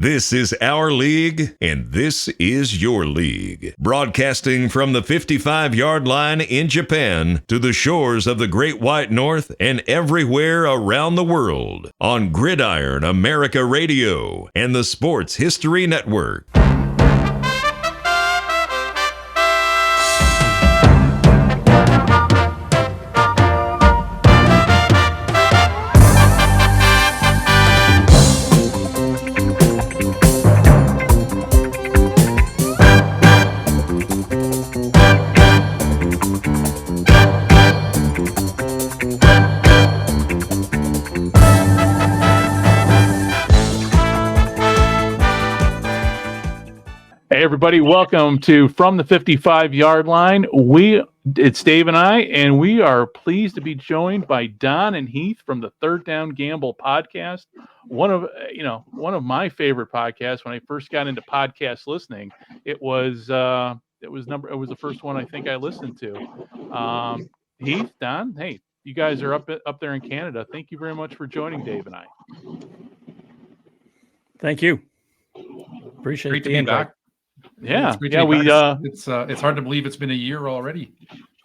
This is our league, and this is your league. Broadcasting from the 55-yard line in Japan to the shores of the Great White North and everywhere around the world on Gridiron America Radio and the Sports History Network. Hey everybody, welcome to From the 55-Yard Line. It's Dave and I, and we are pleased to be joined by Don and Heath from the Third Down Gamble podcast. One of my favorite podcasts when I first got into podcast listening. It was the first one I think I listened to. Heath, Don, hey, you guys are up there in Canada. Thank you very much for joining Dave and I. Thank you. Appreciate Great to the be invite. back. Yeah, it's hard to believe it's been a year already.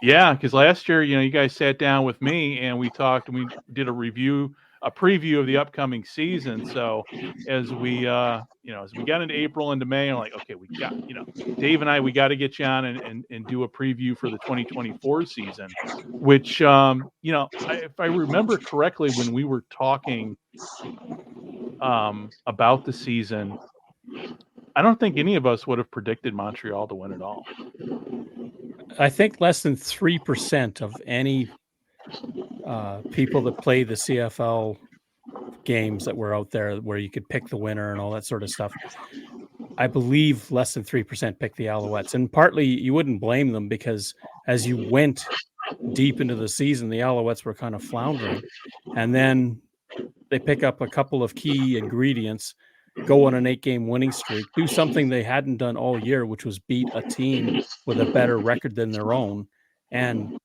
Yeah, because last year, you guys sat down with me and we talked and we did a preview of the upcoming season. So as we got into April into May, I'm like, okay, we got, Dave and I, we got to get you on and do a preview for the 2024 season, which, if I remember correctly, when we were talking about the season, I don't think any of us would have predicted Montreal to win it all. I think less than 3% of any people that play the CFL games that were out there where you could pick the winner and all that sort of stuff. I believe less than 3% picked the Alouettes. And partly you wouldn't blame them because as you went deep into the season, the Alouettes were kind of floundering. And then they pick up a couple of key ingredients, go on an 8-game winning streak, do something they hadn't done all year, which was beat a team with a better record than their own, and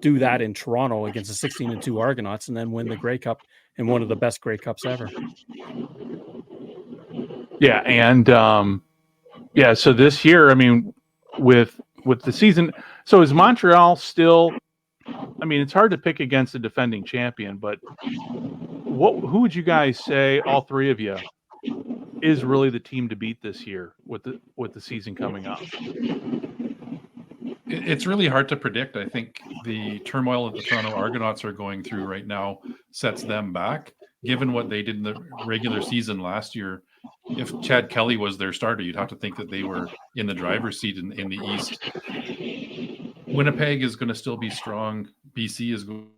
do that in Toronto against the 16-2 Argonauts, and then win the Grey Cup in one of the best Grey Cups ever. Yeah, and so this year, I mean, with the season, so is Montreal still? I mean, it's hard to pick against the defending champion, but who would you guys say, all three of you, is really the team to beat this year with the season coming up? It's really hard to predict. I think the turmoil that the Toronto Argonauts are going through right now sets them back. Given what they did in the regular season last year, if Chad Kelly was their starter, you'd have to think that they were in the driver's seat in the East. Winnipeg is going to still be strong. BC is going.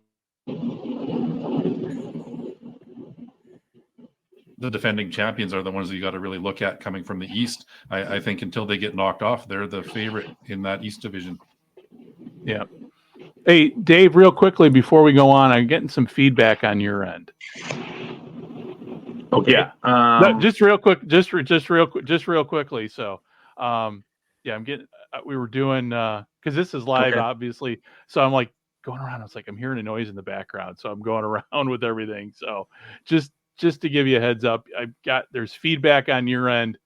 The defending champions are the ones that you got to really look at coming from the East. I think until they get knocked off, they're the favorite in that East division. Yeah. Hey, Dave, real quickly before we go on, I'm getting some feedback on your end. Okay. Yeah. No, just real quickly. So, I'm getting. We were doing because this is live, obviously. So I'm like going around. I was like, I'm hearing a noise in the background, so I'm going around with everything. So just to give you a heads up, there's feedback on your end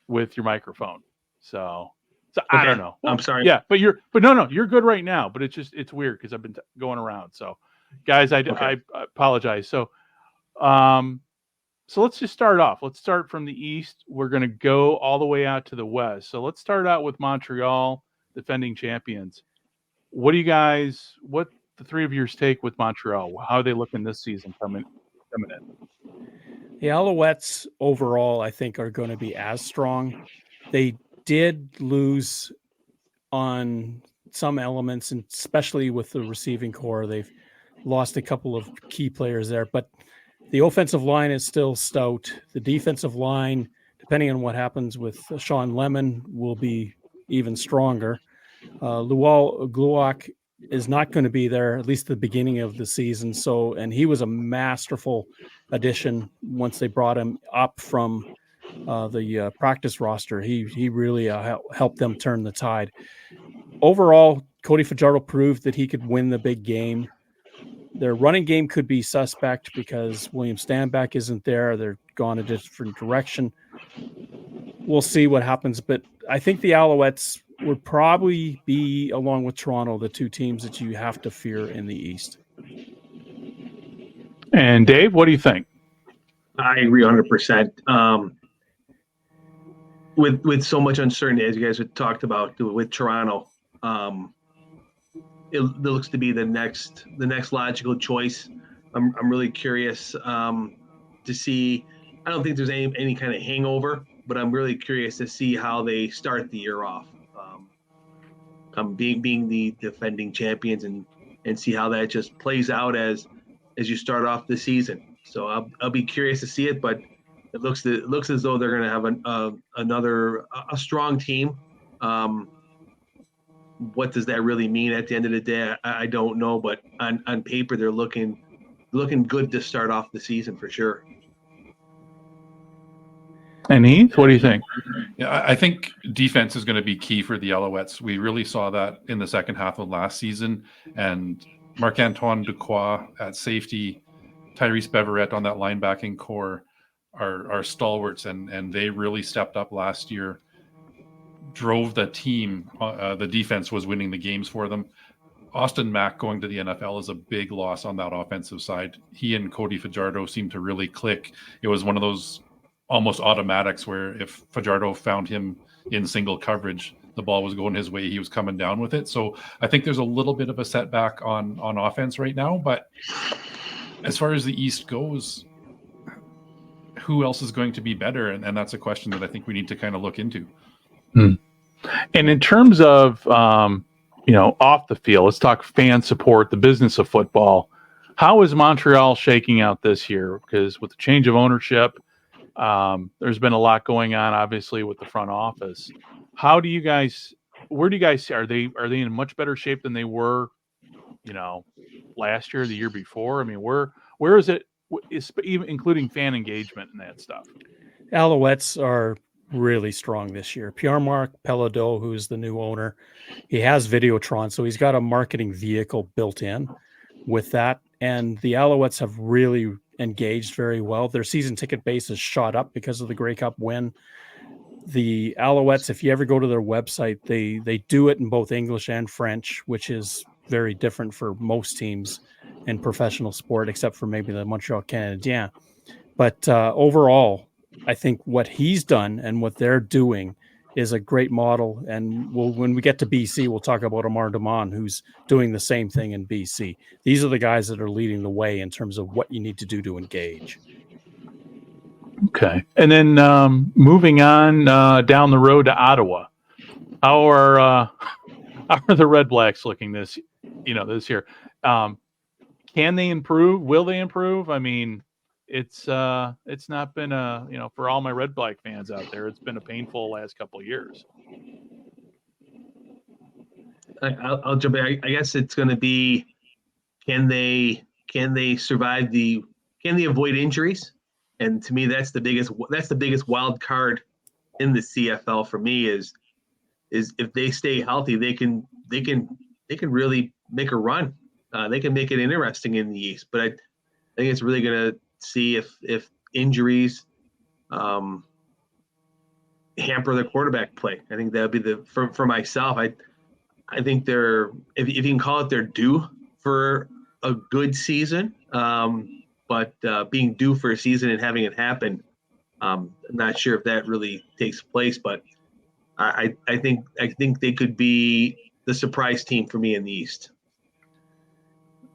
with your microphone. So okay. I don't know. I'm sorry. Yeah, but no, you're good right now. But it's weird because I've been going around. So, guys, I apologize. So let's just start off. Let's start from the East. We're going to go all the way out to the West. So let's start out with Montreal, defending champions. What the three of yours take with Montreal? How are they looking this season coming in? The Alouettes overall, I think, are going to be as strong. They did lose on some elements, and especially with the receiving core. They've lost a couple of key players there, but the offensive line is still stout. The defensive line, depending on what happens with Sean Lemon, will be even stronger. Gluak is not going to be there, at least at the beginning of the season. And he was a masterful addition once they brought him up from the practice roster. He really helped them turn the tide. Overall, Cody Fajardo proved that he could win the big game. Their running game could be suspect because William Stanback isn't there. They're gone a different direction. we'll see what happens. But I think the Alouettes would probably be, along with Toronto, the two teams that you have to fear in the East. And Dave, what do you think? I agree 100%. With so much uncertainty, as you guys had talked about with Toronto, it looks to be the next logical choice. I'm really curious to see. I don't think there's any kind of hangover, but I'm really curious to see how they start the year off. Being the defending champions and see how that just plays out as you start off the season. So I'll be curious to see it, but it looks as though they're going to have another strong team. What does that really mean at the end of the day? I don't know, but on paper they're looking good to start off the season for sure. And Heath, what do you think? Yeah, I think defense is going to be key for the Alouettes. We really saw that in the second half of last season, and Marc-Antoine Ducroix at safety, Tyrese Beverett on that linebacking core are stalwarts, and they really stepped up last year, drove the team. The defense was winning the games for them. Austin Mack going to the NFL is a big loss on that offensive side. He and Cody Fajardo seemed to really click. It was one of those almost automatics where if Fajardo found him in single coverage, the ball was going his way, he was coming down with it. So I think there's a little bit of a setback on offense right now. But as far as the East goes, who else is going to be better? And that's a question that I think we need to kind of look into. And in terms of, off the field, let's talk fan support, the business of football. How is Montreal shaking out this year? Because with the change of ownership, there's been a lot going on, obviously, with the front office. Where do you guys see? Are they in much better shape than they were, last year, the year before? I mean, where is it, even including fan engagement and that stuff? Alouettes are really strong this year. Pierre-Marc Pelado, who's the new owner, he has Videotron, so he's got a marketing vehicle built in with that. And the Alouettes have really engaged very well. Their season ticket base is shot up because of the Grey Cup win. The Alouettes, if you ever go to their website, they do it in both English and French, which is very different for most teams in professional sport, except for maybe the Montreal Canadiens. But overall, I think what he's done and what they're doing is a great model. And when we get to BC, we'll talk about Amar Damon, who's doing the same thing in BC. These are the guys that are leading the way in terms of what you need to do to engage. Okay. And then moving on down the road to Ottawa, how are the Red Blacks looking this year? Can they improve? Will they improve? I mean, it's not been for all my Red Black fans out there, it's been a painful last couple of years. I'll jump in. I guess it's going to be, can they survive can they avoid injuries? And to me, that's the biggest wild card in the CFL for me is if they stay healthy, they can really make a run. They can make it interesting in the East, but I think it's really going to see if injuries hamper the quarterback play. I think that would be for myself. I think if you can call it, they're due for a good season. But being due for a season and having it happen, I'm not sure if that really takes place. But I think they could be the surprise team for me in the East.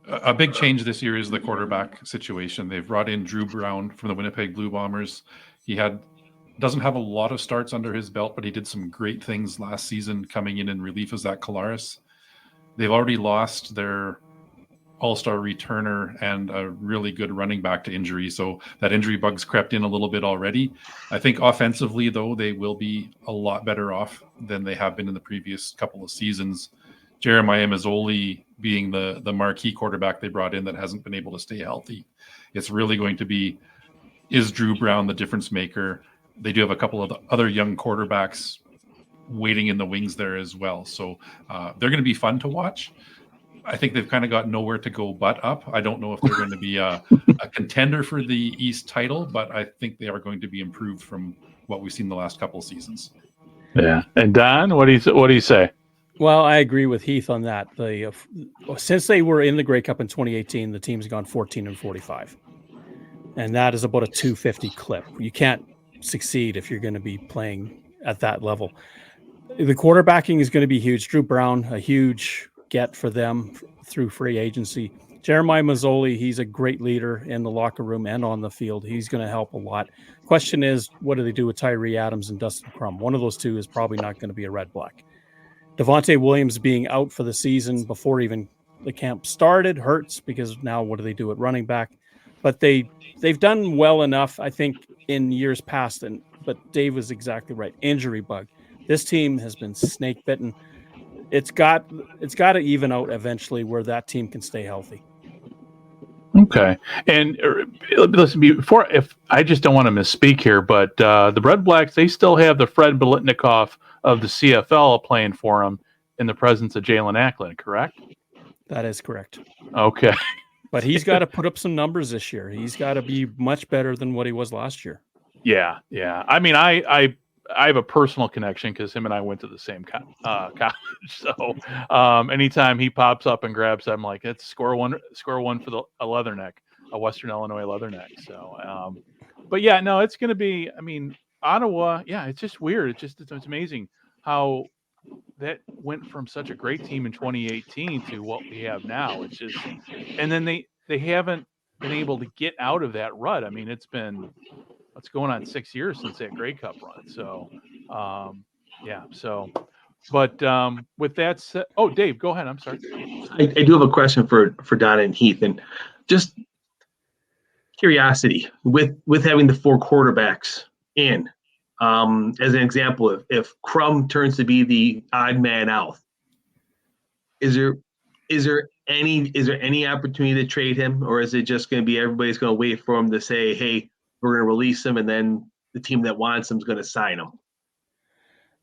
A big change this year is the quarterback situation. They've brought in Drew Brown from the Winnipeg Blue Bombers. He doesn't have a lot of starts under his belt, but he did some great things last season coming in relief as Zach Collaros. They've already lost their all-star returner and a really good running back to injury. So that injury bug's crept in a little bit already. I think offensively, though, they will be a lot better off than they have been in the previous couple of seasons. Jeremiah Mazzoli being the marquee quarterback they brought in that hasn't been able to stay healthy. It's really going to be, is Drew Brown the difference maker? They do have a couple of other young quarterbacks waiting in the wings there as well. So they're going to be fun to watch. I think they've kind of got nowhere to go but up. I don't know if they're going to be a contender for the East title, but I think they are going to be improved from what we've seen the last couple of seasons. Yeah. And Don, what do you say? Well, I agree with Heath on that. Since they were in the Grey Cup in 2018, the team's gone 14-45. And that is about a 250 clip. You can't succeed if you're going to be playing at that level. The quarterbacking is going to be huge. Drew Brown, a huge get for them through free agency. Jeremiah Mazzoli, he's a great leader in the locker room and on the field. He's going to help a lot. Question is, what do they do with Tyree Adams and Dustin Crum? One of those two is probably not going to be a red-black. Devontae Williams being out for the season before even the camp started hurts, because now what do they do at running back? But they've done well enough, I think, in years past. But Dave was exactly right. Injury bug. This team has been snake bitten. It's got to even out eventually where that team can stay healthy. Okay. And listen, if I just don't want to misspeak here, but the Red Blacks, they still have the Fred Biletnikoff of the CFL playing for them in the presence of Jalen Ackland, correct? That is correct. Okay. But he's got to put up some numbers this year. He's got to be much better than what he was last year. Yeah. I mean, I have a personal connection because him and I went to the same college. So anytime he pops up and grabs, I'm like, it's score one for a Leatherneck, a Western Illinois Leatherneck. So, but yeah, no, it's going to be. I mean, Ottawa. Yeah, it's just weird. It's amazing how that went from such a great team in 2018 to what we have now. It's just, and then they haven't been able to get out of that rut. I mean, it's been. It's going on 6 years since that Grey Cup run. So, yeah. So, but with that said, oh, Dave, go ahead. I'm sorry. I do have a question for Donna and Heath, and just curiosity with having the 4 quarterbacks in. As an example, if Crum turns to be the odd man out, is there any opportunity to trade him, or is it just going to be everybody's going to wait for him to say, hey, we're going to release him, and then the team that wants him is going to sign him?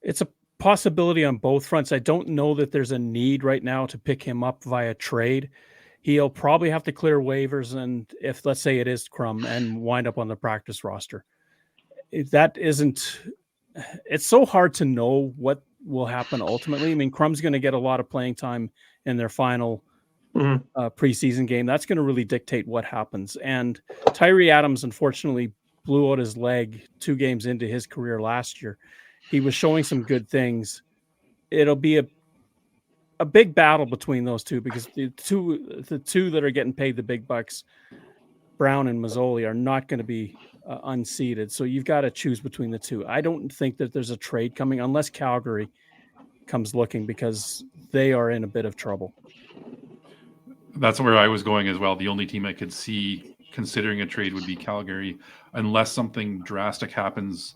It's a possibility on both fronts. I don't know that there's a need right now to pick him up via trade. He'll probably have to clear waivers, and if, let's say, it is Crum, and wind up on the practice roster. If that isn't, it's so hard to know what will happen ultimately. I mean, Crum's going to get a lot of playing time in their final preseason game. That's going to really dictate what happens. And Tyree Adams, unfortunately, blew out his leg 2 games into his career last year. He was showing some good things. It'll be a big battle between those two, because the two that are getting paid the big bucks, Brown and Mazzoli, are not going to be unseated. So you've got to choose between the two. I don't think that there's a trade coming unless Calgary comes looking, because they are in a bit of trouble. That's where I was going as well. The only team I could see considering a trade would be Calgary, unless something drastic happens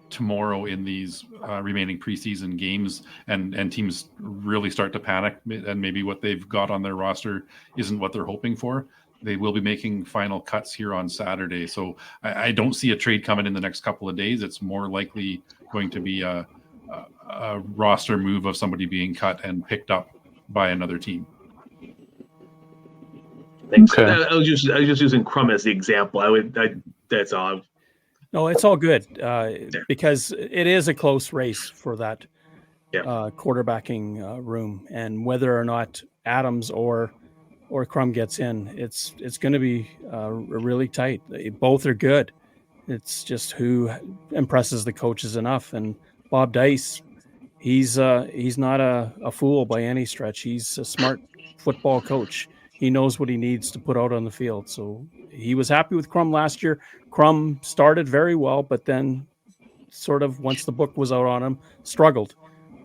tomorrow in these remaining preseason games and teams really start to panic, and maybe what they've got on their roster isn't what they're hoping for. They will be making final cuts here on Saturday. So I don't see a trade coming in the next couple of days. It's more likely going to be a roster move of somebody being cut and picked up by another team. Thanks. Okay. I was just using Crum as the example. That's all. No, it's all good because it is a close race for that quarterbacking room, and whether or not Adams or Crum gets in, it's going to be really tight. Both are good. It's just who impresses the coaches enough. And Bob Dice, he's not a fool by any stretch. He's a smart football coach. He knows what he needs to put out on the field. So he was happy with Crum last year. Crum started very well, but then sort of once the book was out on him, struggled.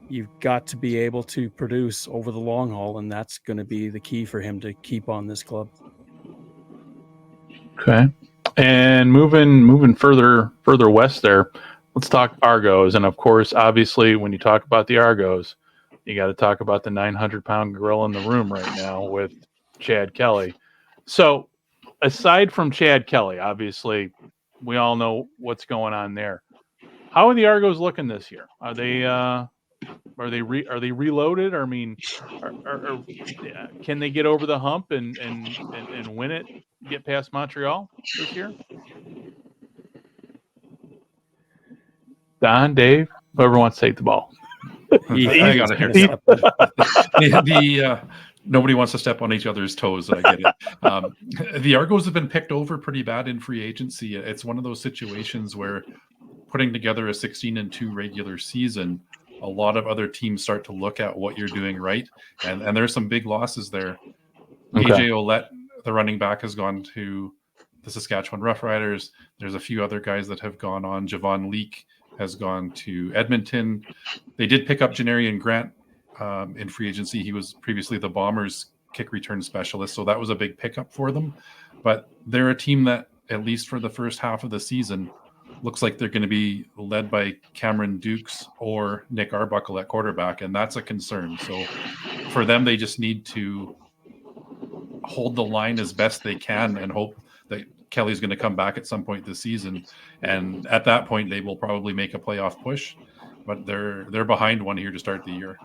You've got to be able to produce over the long haul, and that's going to be the key for him to keep on this club. Okay. And moving further west there, let's talk Argos. And of course, obviously, when you talk about the Argos, you got to talk about the 900-pound gorilla in the room right now with Chad Kelly. So aside from Chad Kelly, obviously, we all know what's going on there. How are the Argos looking this year? Are they reloaded? Or, I mean, can they get over the hump and win it, get past Montreal this year? Don, Dave, whoever wants to take the ball. I got it here. Nobody wants to step on each other's toes. I get it. The Argos have been picked over pretty bad in free agency. It's one of those situations where putting together a 16-2 regular season, a lot of other teams start to look at what you're doing right. And there's some big losses there. Okay. AJ Ouellette, the running back, has gone to the Saskatchewan Roughriders. There's a few other guys that have gone on. Javon Leake has gone to Edmonton. They did pick up Janarian Grant in free agency. He was previously the Bombers kick return specialist, so that was a big pickup for them. But they're a team that, at least for the first half of the season, looks like they're going to be led by Cameron Dukes or Nick Arbuckle at quarterback, and that's a concern. So for them, they just need to hold the line as best they can and hope that Kelly's going to come back at some point this season. And at that point, they will probably make a playoff push, but they're behind one here to start the year.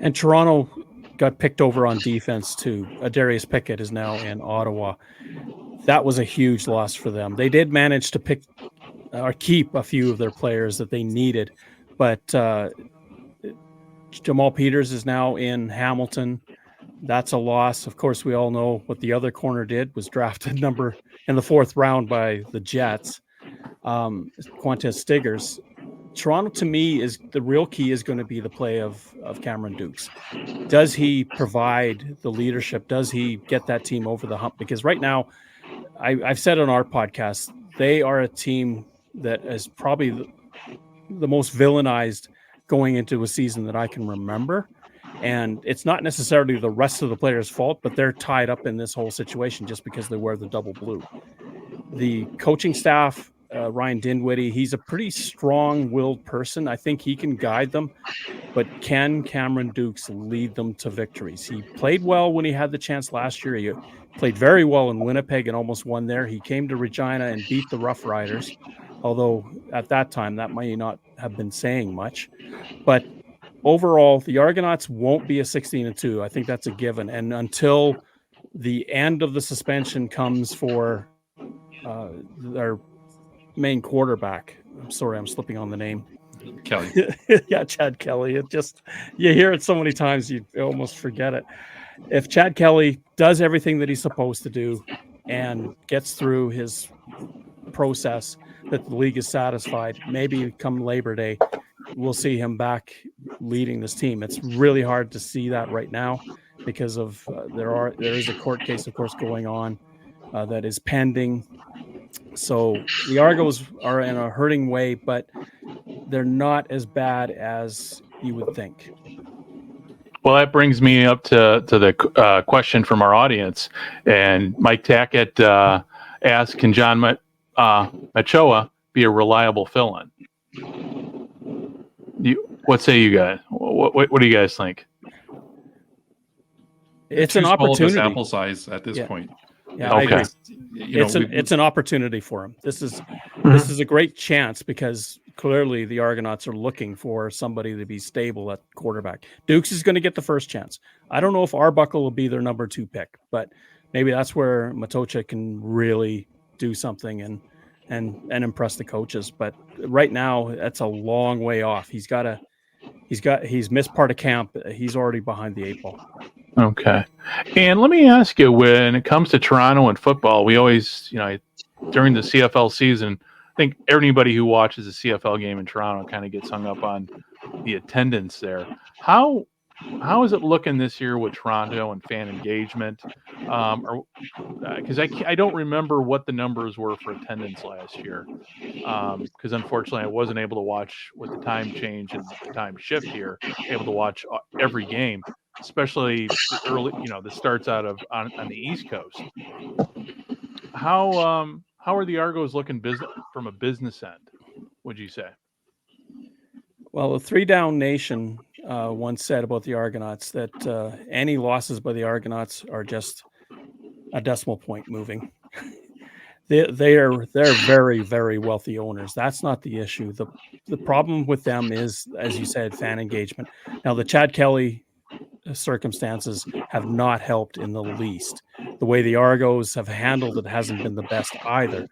And Toronto got picked over on defense too. Darius Pickett is now in Ottawa. That was a huge loss for them. They did manage to pick or keep a few of their players that they needed, but Jamal Peters is now in Hamilton. That's a loss. Of course, we all know what the other corner did, was drafted number in the 4th round by the Jets. Quantez Stiggers. Toronto, to me, is the real key is going to be the play of Cameron Dukes. Does he provide the leadership? Does he get that team over the hump? Because right now, I've said on our podcast, they are a team that is probably the most villainized going into a season that I can remember. And it's not necessarily the rest of the players' fault, but they're tied up in this whole situation just because they wear the double blue. The coaching staff, Ryan Dinwiddie, he's a pretty strong-willed person. I think he can guide them, but can Cameron Dukes lead them to victories? He played well when he had the chance last year. He played very well in Winnipeg and almost won there. He came to Regina and beat the Rough Riders, although at that time that might not have been saying much. But overall, the Argonauts won't be a 16-2. I think that's a given. And until the end of the suspension comes for their main quarterback, I'm sorry, I'm slipping on the name. Kelly. Yeah, Chad Kelly. It just, you hear it so many times, you almost forget it. If Chad Kelly does everything that he's supposed to do and gets through his process that the league is satisfied, maybe come Labor Day, we'll see him back leading this team. It's really hard to see that right now because of there is a court case, of course, going on that is pending. So the Argos are in a hurting way, but they're not as bad as you would think. Well, that brings me up to the question from our audience. And Mike Tackett asked, can John Machoa be a reliable fill-in? What say you guys? What do you guys think? It's an opportunity. Sample size at this point. Yeah, okay. I agree. It's an opportunity for him. This is a great chance because clearly the Argonauts are looking for somebody to be stable at quarterback. Dukes is going to get the first chance. I don't know if Arbuckle will be their number 2 pick, but maybe that's where Matocha can really do something and impress the coaches. But right now, that's a long way off. He's missed part of camp. He's already behind the 8 ball. Okay. And let me ask you, when it comes to Toronto and football, we always, during the CFL season, I think anybody who watches a CFL game in Toronto kind of gets hung up on the attendance there. How is it looking this year with Toronto and fan engagement? Because I don't remember what the numbers were for attendance last year. Because unfortunately, I wasn't able to watch with the time change and the time shift here, able to watch every game, especially the early, that starts out on the East Coast. How are the Argos looking from a business end, would you say? Well, the 3 Down Nation once said about the Argonauts that any losses by the Argonauts are just a decimal point moving. They're very, very wealthy owners. That's not the issue. The problem with them is, as you said, fan engagement. Now, the Chad Kelly circumstances have not helped in the least. The way the Argos have handled it hasn't been the best either.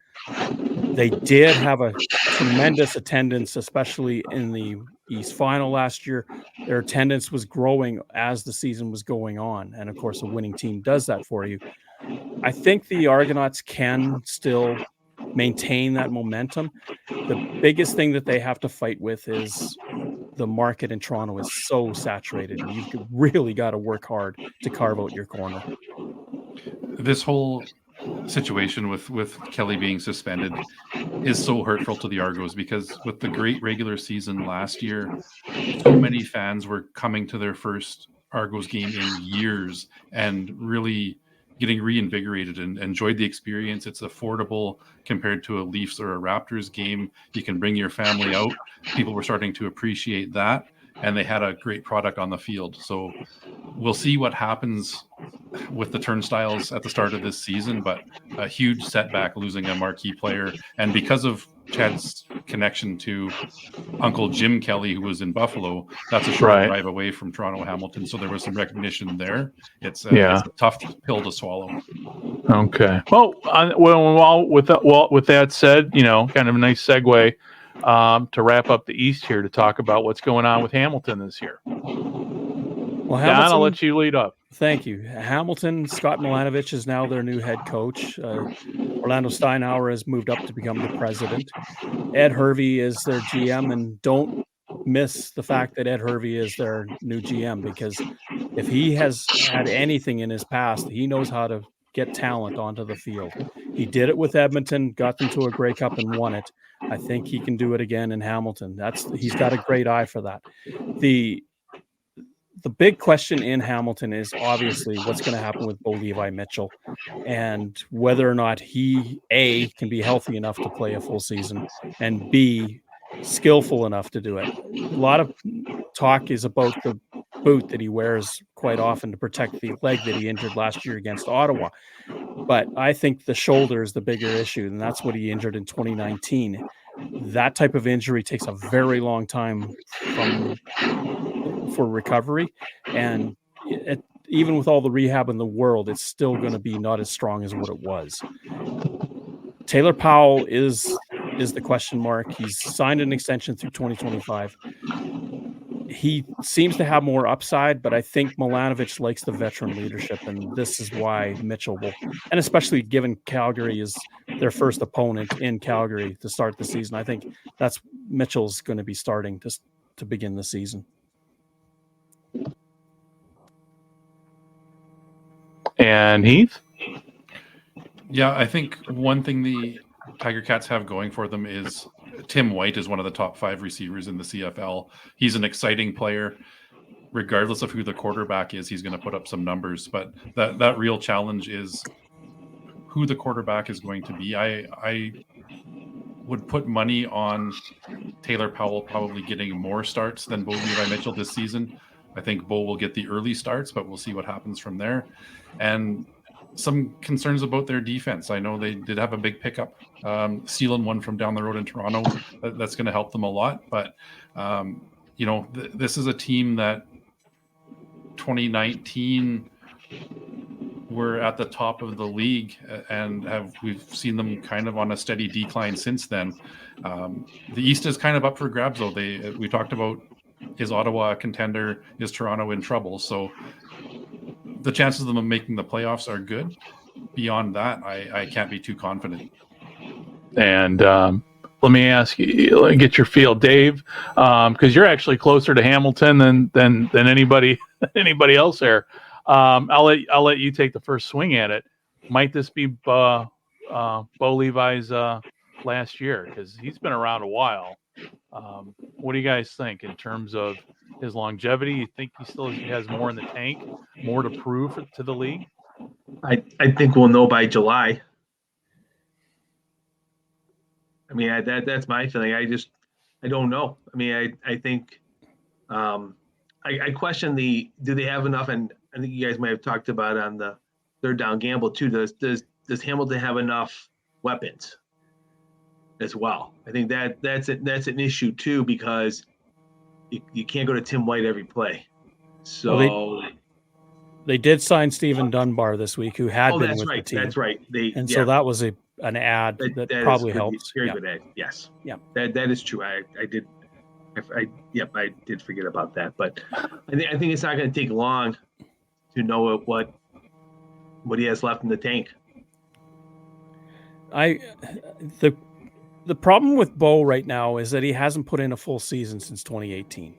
They did have a tremendous attendance, especially in the East Final last year. Their attendance was growing as the season was going on. And of course, a winning team does that for you. I think the Argonauts can still maintain that momentum. The biggest thing that they have to fight with is the market in Toronto is so saturated. And you've really got to work hard to carve out your corner. This whole situation with Kelly being suspended is so hurtful to the Argos, because with the great regular season last year, so many fans were coming to their first Argos game in years and really getting reinvigorated and enjoyed the experience. It's affordable compared to a Leafs or a Raptors game. You can bring your family out. People were starting to appreciate that, and they had a great product on the field. So we'll see what happens with the turnstiles at the start of this season, but a huge setback losing a marquee player. And because of Chad's connection to Uncle Jim Kelly, who was in Buffalo, that's a short drive away from Toronto Hamilton. So there was some recognition there. It's a tough pill to swallow. Okay. Well, with that said, kind of a nice segue to wrap up the East here to talk about what's going on with Hamilton this year. Well, Don, I'll let you lead up. Thank you. Hamilton, Scott Milanovich is now their new head coach. Orlando Steinhauer has moved up to become the president. Ed Hervey is their GM, and don't miss the fact that Ed Hervey is their new GM, because if he has had anything in his past, he knows how to get talent onto the field. He did it with Edmonton, got them to a Grey Cup and won it. I think he can do it again in Hamilton. He's got a great eye for that. The big question in Hamilton is obviously what's going to happen with Bo Levi Mitchell, and whether or not he, A, can be healthy enough to play a full season, and B, skillful enough to do it. A lot of talk is about the boot that he wears quite often to protect the leg that he injured last year against Ottawa. But I think the shoulder is the bigger issue, and that's what he injured in 2019. That type of injury takes a very long time for recovery, and even with all the rehab in the world, it's still going to be not as strong as what it was. Taylor Powell is the question mark. He's signed an extension through 2025. He seems to have more upside, but I think Milanovich likes the veteran leadership, and this is why Mitchell will, and especially given Calgary is their first opponent in Calgary to start the season, I think that's Mitchell's going to be starting to begin the season. And Heath? Yeah, I think one thing the Tiger Cats have going for them is Tim White is one of the top 5 receivers in the CFL. He's an exciting player. Regardless of who the quarterback is, he's going to put up some numbers. But that real challenge is who the quarterback is going to be. I would put money on Taylor Powell probably getting more starts than Bo Levi Mitchell this season. I think Bo will get the early starts, but we'll see what happens from there. And some concerns about their defense. I know they did have a big pickup, stealing one from down the road in Toronto. That's going to help them a lot. But, this is a team that 2019 were at the top of the league, and we've seen them kind of on a steady decline since then. The East is kind of up for grabs, though. We talked about, is Ottawa a contender? Is Toronto in trouble? So the chances of them making the playoffs are good. Beyond that, I can't be too confident. And let me ask you, get your feel, Dave, because you're actually closer to Hamilton than anybody else there. I'll let you take the first swing at it. Might this be Bo Levi's last year? Because he's been around a while. What do you guys think in terms of his longevity? You think he still has more in the tank, more to prove to the league? I think we'll know by July. I mean, that's my feeling. I don't know. I mean, I think I question do they have enough? And I think you guys might have talked about on the third down gamble too. Does Hamilton have enough weapons as well? I think that's an issue too, because you can't go to Tim White every play. So they did sign Stephen Dunbar this week, who had been with the team. That's right. So that was a an ad that is probably good, helps. Very Yeah. good ad. Yes. Yeah. That is true. I did forget about that, but I think it's not going to take long to know what he has left in the tank. The problem with Bo right now is that he hasn't put in a full season since 2018.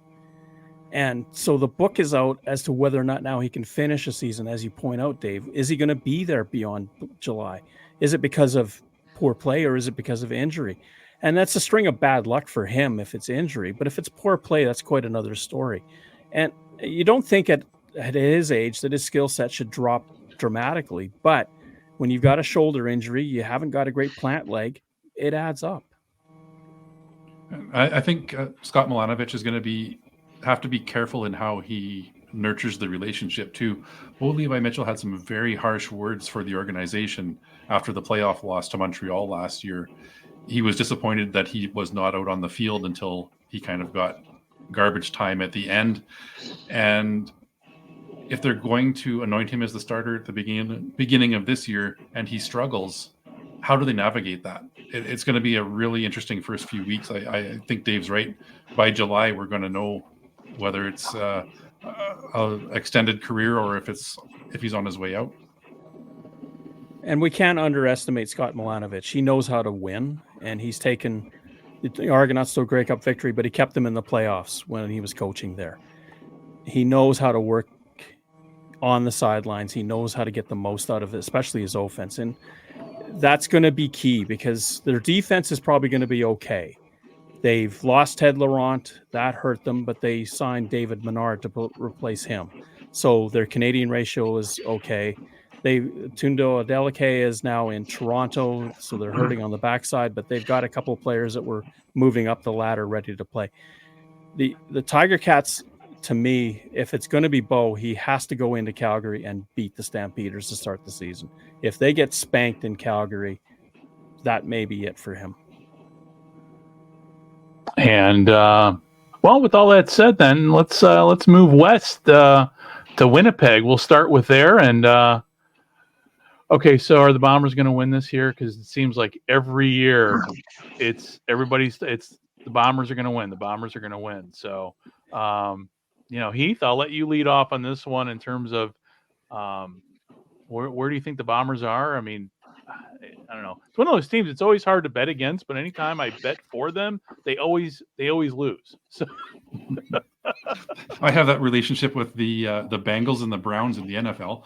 And so the book is out as to whether or not now he can finish a season, as you point out, Dave. Is he going to be there beyond July? Is it because of poor play or is it because of injury? And that's a string of bad luck for him if it's injury. But if it's poor play, that's quite another story. And you don't think at his age that his skill set should drop dramatically. But when you've got a shoulder injury, you haven't got a great plant leg, it adds up. I think Scott Milanovic is going to have to be careful in how he nurtures the relationship too. Bo Levi Mitchell had some very harsh words for the organization after the playoff loss to Montreal last year. He was disappointed that he was not out on the field until he kind of got garbage time at the end. And if they're going to anoint him as the starter at the beginning of this year and he struggles, how do they navigate that? It's going to be a really interesting first few weeks. I think Dave's right. By July, we're going to know whether it's a extended career or if he's on his way out. And we can't underestimate Scott Milanovic. He knows how to win, and he's taken the Argonauts to a Grey Cup victory, but he kept them in the playoffs when he was coaching there. He knows how to work on the sidelines. He knows how to get the most out of it, especially his offense. And that's going to be key because their defense is probably going to be okay. They've lost Ted Laurent. That hurt them, but they signed David Menard to replace him. So their Canadian ratio is okay. Tundo Adeleke is now in Toronto, so they're hurting on the backside, but they've got a couple of players that were moving up the ladder ready to play. The Tiger Cats, to me, if it's going to be Bo, he has to go into Calgary and beat the Stampeders to start the season. If they get spanked in Calgary, that may be it for him. And with all that said, then let's move west to Winnipeg. We'll start with there. And okay, so are the Bombers going to win this year? Because it seems like every year it's the Bombers are going to win. The Bombers are going to win. So, Heath, I'll let you lead off on this one in terms of where do you think the Bombers are? I mean, I don't know. It's one of those teams it's always hard to bet against, but anytime I bet for them, they always lose. So I have that relationship with the Bengals and the Browns in the NFL.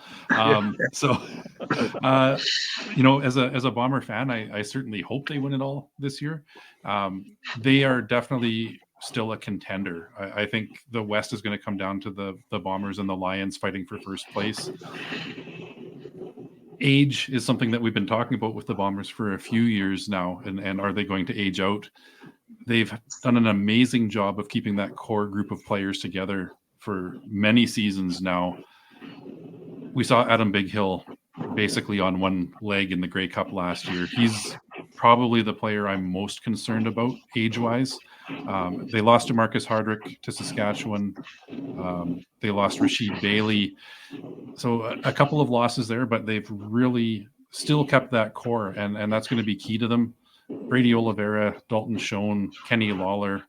As a Bomber fan, I certainly hope they win it all this year. They are definitely still a contender. I think the West is going to come down to the Bombers and the Lions fighting for first place. Age is something that we've been talking about with the Bombers for a few years now, and are they going to age out? They've done an amazing job of keeping that core group of players together for many seasons now. We saw Adam Bighill basically on one leg in the Grey Cup last year. He's probably the player I'm most concerned about age-wise. They lost DeMarcus Hardrick to Saskatchewan. They lost Rasheed Bailey. So a couple of losses there, but they've really still kept that core, and that's going to be key to them. Brady Oliveira, Dalton Schoen, Kenny Lawler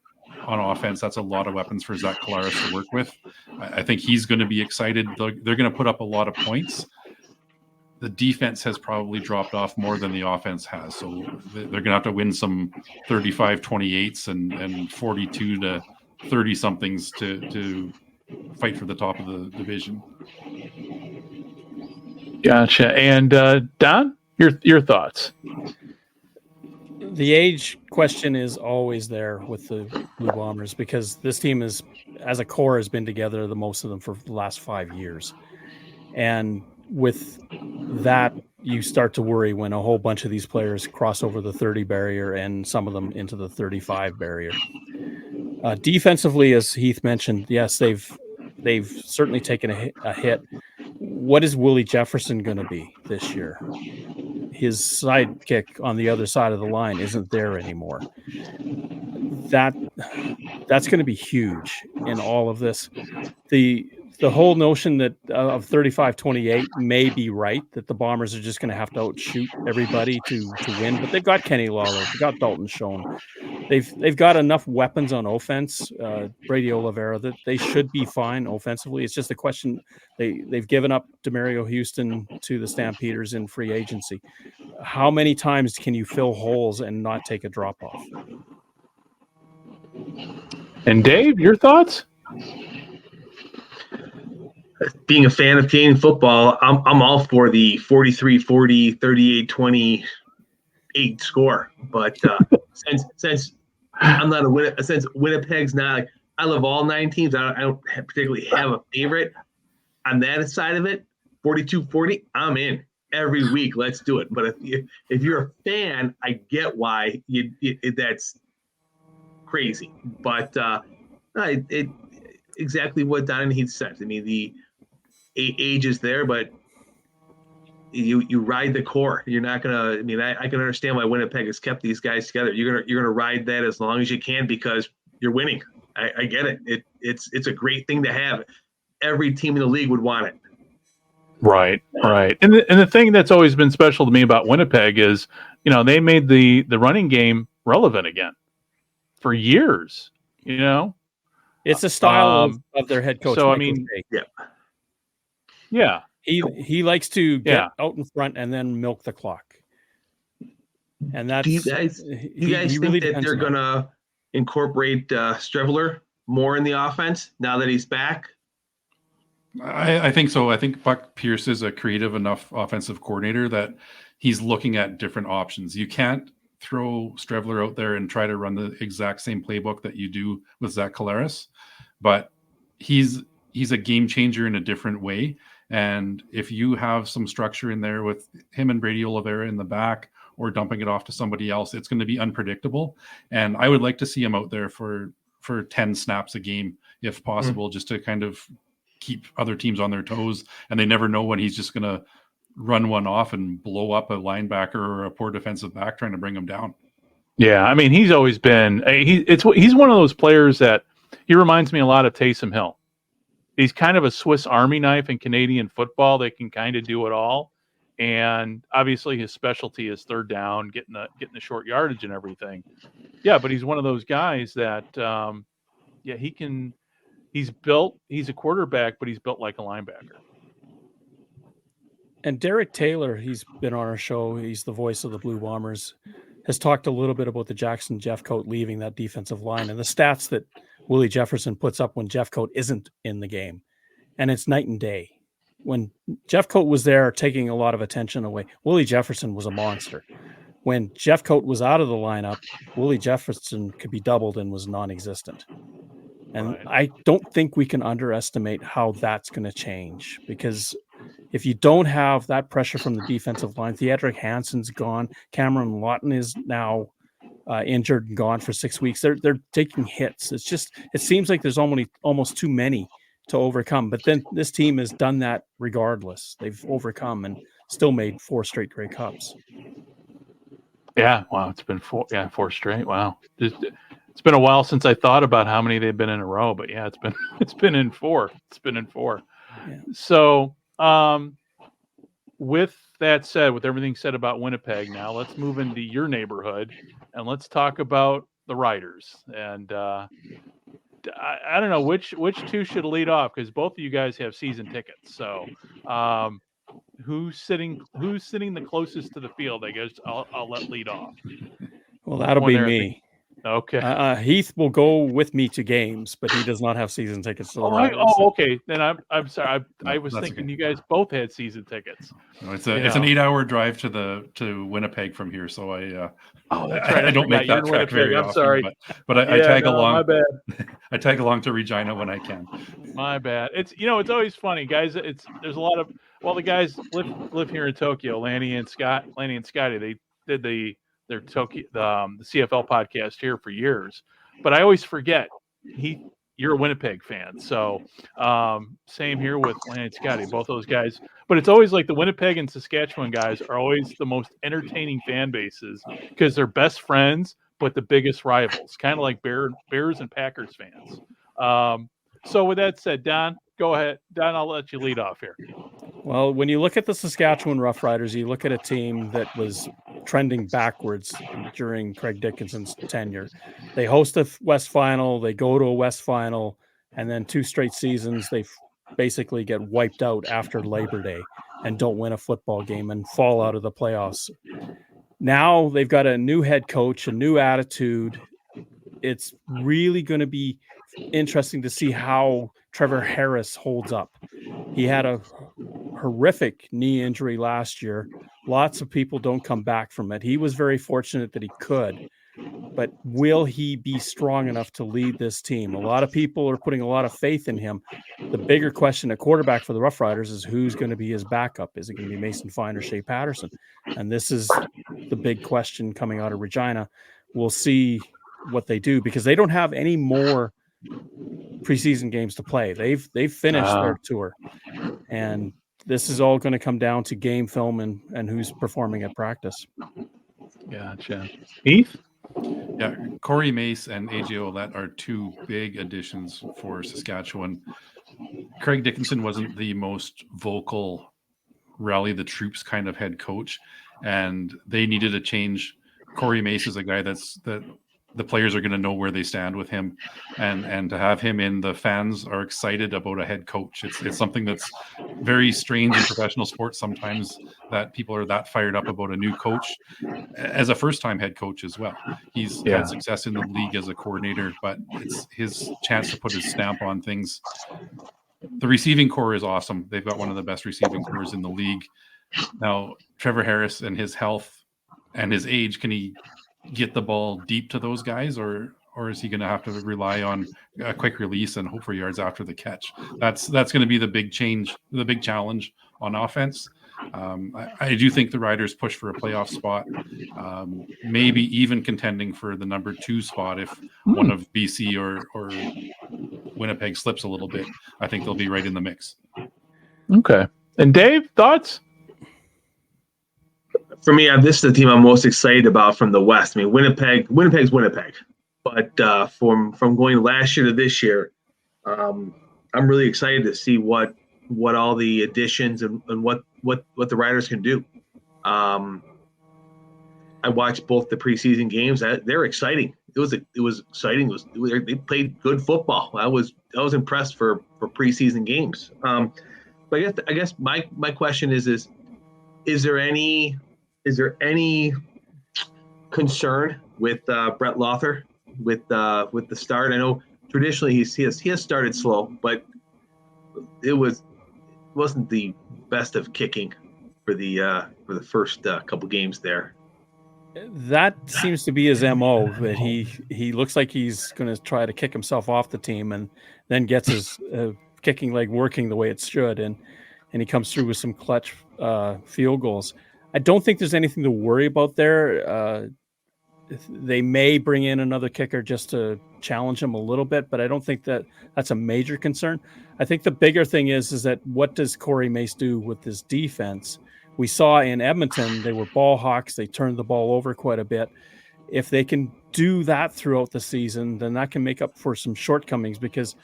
on offense. That's a lot of weapons for Zach Collaros to work with. I think he's going to be excited. They're going to put up a lot of points. The defense has probably dropped off more than the offense has. So they're going to have to win some 35-28s and 42 to 30 somethings to fight for the top of the division. Gotcha. And Don, your thoughts? The age question is always there with the Blue Bombers because this team is, as a core, has been together the most of them for the last 5 years. And with that, you start to worry when a whole bunch of these players cross over the 30 barrier and some of them into the 35 barrier. Defensively, as Heath mentioned, yes, they've certainly taken a hit. What is Willie Jefferson going to be this year? His sidekick on the other side of the line isn't there anymore. That's going to be huge in all of this. The the whole notion that of 35-28 may be right, that the Bombers are just going to have to outshoot everybody to win. But they've got Kenny Lawler, they've got Dalton Schoen, they've got enough weapons on offense, Brady Oliveira, that they should be fine offensively. It's just a question. They've given up Demario Houston to the Stampeders in free agency. How many times can you fill holes and not take a drop off? And Dave, your thoughts? Being a fan of Canadian football, I'm all for the 43-40, 38-28 score. But since I'm not since Winnipeg's not, like, I love all 9 teams. I don't particularly have a favorite on that side of it. 42-40, I'm in every week. Let's do it. But if you're a fan, I get why that's crazy. But it exactly what Don and Heath said. I mean, the age is there, but you ride the core. You're not gonna. I mean, I can understand why Winnipeg has kept these guys together. You're gonna ride that as long as you can because you're winning. I get it. It's a great thing to have. Every team in the league would want it. Right. And the thing that's always been special to me about Winnipeg is, they made the running game relevant again for years. It's a style of their head coach. So Michael Day. Yeah. He likes to get out in front and then milk the clock. And that's Do you guys think really that they're gonna incorporate Strevler more in the offense now that he's back? I think so. I think Buck Pierce is a creative enough offensive coordinator that he's looking at different options. You can't throw Strevler out there and try to run the exact same playbook that you do with Zach Collaros, but he's a game changer in a different way. And if you have some structure in there with him and Brady Oliveira in the back or dumping it off to somebody else, it's going to be unpredictable. And I would like to see him out there for 10 snaps a game, if possible, just to kind of keep other teams on their toes. And they never know when he's just going to run one off and blow up a linebacker or a poor defensive back trying to bring him down. Yeah, I mean, he's always been he's one of those players that he reminds me a lot of Taysom Hill. He's kind of a Swiss Army knife in Canadian football. They can kind of do it all, and obviously his specialty is third down, getting the short yardage and everything. Yeah, but he's one of those guys that he can. He's a quarterback, but he's built like a linebacker. And Derek Taylor, he's been on our show. He's the voice of the Blue Bombers, has talked a little bit about the Jackson Jeffcoat leaving that defensive line and the stats that Willie Jefferson puts up when Jeffcoat isn't in the game. And it's night and day. When Jeffcoat was there taking a lot of attention away, Willie Jefferson was a monster. When Jeffcoat was out of the lineup, Willie Jefferson could be doubled and was non-existent. And I don't think we can underestimate how that's going to change, because if you don't have that pressure from the defensive line, Theodric Hansen's gone, Cameron Lawton is now injured and gone for 6 weeks. They're taking hits. It seems like there's almost too many to overcome. But then this team has done that regardless. They've overcome and still made 4 straight Grey Cups. Yeah, wow, it's been 4 straight. Wow. It's been a while since I thought about how many they've been in a row, but yeah, it's been in 4. It's been in 4. Yeah. So, with that said, with everything said about Winnipeg, now let's move into your neighborhood and let's talk about the Riders. And I don't know which two should lead off, because both of you guys have season tickets. So, who's sitting the closest to the field? I guess I'll let lead off. Well, that'll be me. Okay. Heath will go with me to games, but he does not have season tickets. To okay. Then I'm sorry. I was thinking you guys both had season tickets. No, it's an 8-hour drive to Winnipeg from here, so I that's right. I don't make that trek very often. Sorry, but I tag along. My bad. I tag along to Regina when I can. My bad. It's always funny, guys. There's a lot of the guys live here in Tokyo. Lanny and Scotty. They did their Tokyo the CFL podcast here for years, but I always forget you're a Winnipeg fan. So same here with Lanny and Scotty, both those guys. But it's always like the Winnipeg and Saskatchewan guys are always the most entertaining fan bases because they're best friends, but the biggest rivals, kind of like Bears and Packers fans. So with that said, Don, Go ahead, Don. I'll let you lead off here. Well, when you look at the Saskatchewan Roughriders, you look at a team that was trending backwards during Craig Dickinson's tenure. They host a West Final, they go to a West Final, and then 2 straight seasons they basically get wiped out after Labor Day and don't win a football game and fall out of the playoffs. Now they've got a new head coach, a new attitude. It's really going to be interesting to see how Trevor Harris holds up. He had a horrific knee injury last year. Lots of people don't come back from it. He was very fortunate that he could, but will he be strong enough to lead this team? A lot of people are putting a lot of faith in him. The bigger question at quarterback for the Rough Riders is who's going to be his backup. Is it going to be Mason Fine or Shea Patterson? And this is the big question coming out of Regina. We'll see what they do because they don't have any more preseason games to play. They've finished their tour, and this is all going to come down to game film and who's performing at practice. Gotcha. Heath? Yeah, Corey Mace and AJ Ouellette are 2 big additions for Saskatchewan. Craig Dickinson wasn't the most vocal rally the troops kind of head coach, and they needed a change. Corey Mace is a guy that the players are going to know where they stand with him, and to have him in, the fans are excited about a head coach. It's something that's very strange in professional sports sometimes, that people are that fired up about a new coach as a first-time head coach as well. He's had success in the league as a coordinator, but it's his chance to put his stamp on things. The receiving core is awesome. They've got one of the best receiving cores in the league. Now, Trevor Harris and his health and his age, can he get the ball deep to those guys, or is he going to have to rely on a quick release and hope for yards after the catch? That's going to be the big challenge on offense. I do think the Riders push for a playoff spot, maybe even contending for the number 2 spot if one of BC or Winnipeg slips a little bit. I think they'll be right in the mix. Okay. And Dave, thoughts? For me, this is the team I'm most excited about from the West. I mean, Winnipeg's Winnipeg, but from going last year to this year, I'm really excited to see what all the additions and what the Riders can do. I watched both the preseason games. They're exciting. It was exciting. They played good football. I was impressed for preseason games. But I guess my question is there any concern with Brett Lothar with the start? I know traditionally he has started slow, but it wasn't the best of kicking for the first couple games there. That seems to be his MO, that he looks like he's going to try to kick himself off the team and then gets his kicking leg working the way it should, and he comes through with some clutch field goals. I don't think there's anything to worry about there. They may bring in another kicker just to challenge him a little bit, but I don't think that's a major concern. I think the bigger thing is that what does Corey Mace do with his defense? We saw in Edmonton, they were ball hawks. They turned the ball over quite a bit. If they can do that throughout the season, then that can make up for some shortcomings, because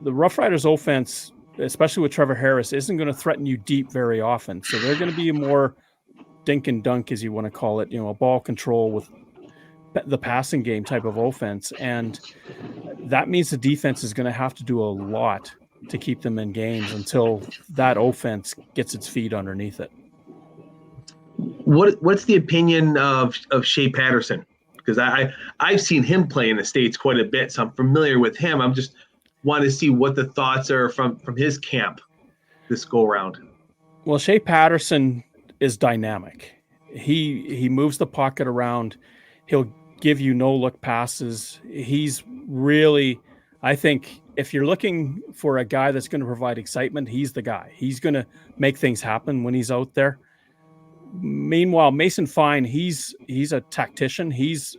the Rough Riders offense, especially with Trevor Harris, isn't going to threaten you deep very often. So they're going to be more dink and dunk, as you want to call it, a ball control with the passing game type of offense. And that means the defense is going to have to do a lot to keep them in games until that offense gets its feet underneath it. What's the opinion of Shea Patterson? Because I've seen him play in the States quite a bit, so I'm familiar with him. I'm just want to see what the thoughts are from his camp this go around. Well, Shea Patterson is dynamic. He moves the pocket around. He'll give you no-look passes. He's really, I think, if you're looking for a guy that's going to provide excitement, he's the guy. He's going to make things happen when he's out there. Meanwhile, Mason Fine, he's a tactician. He's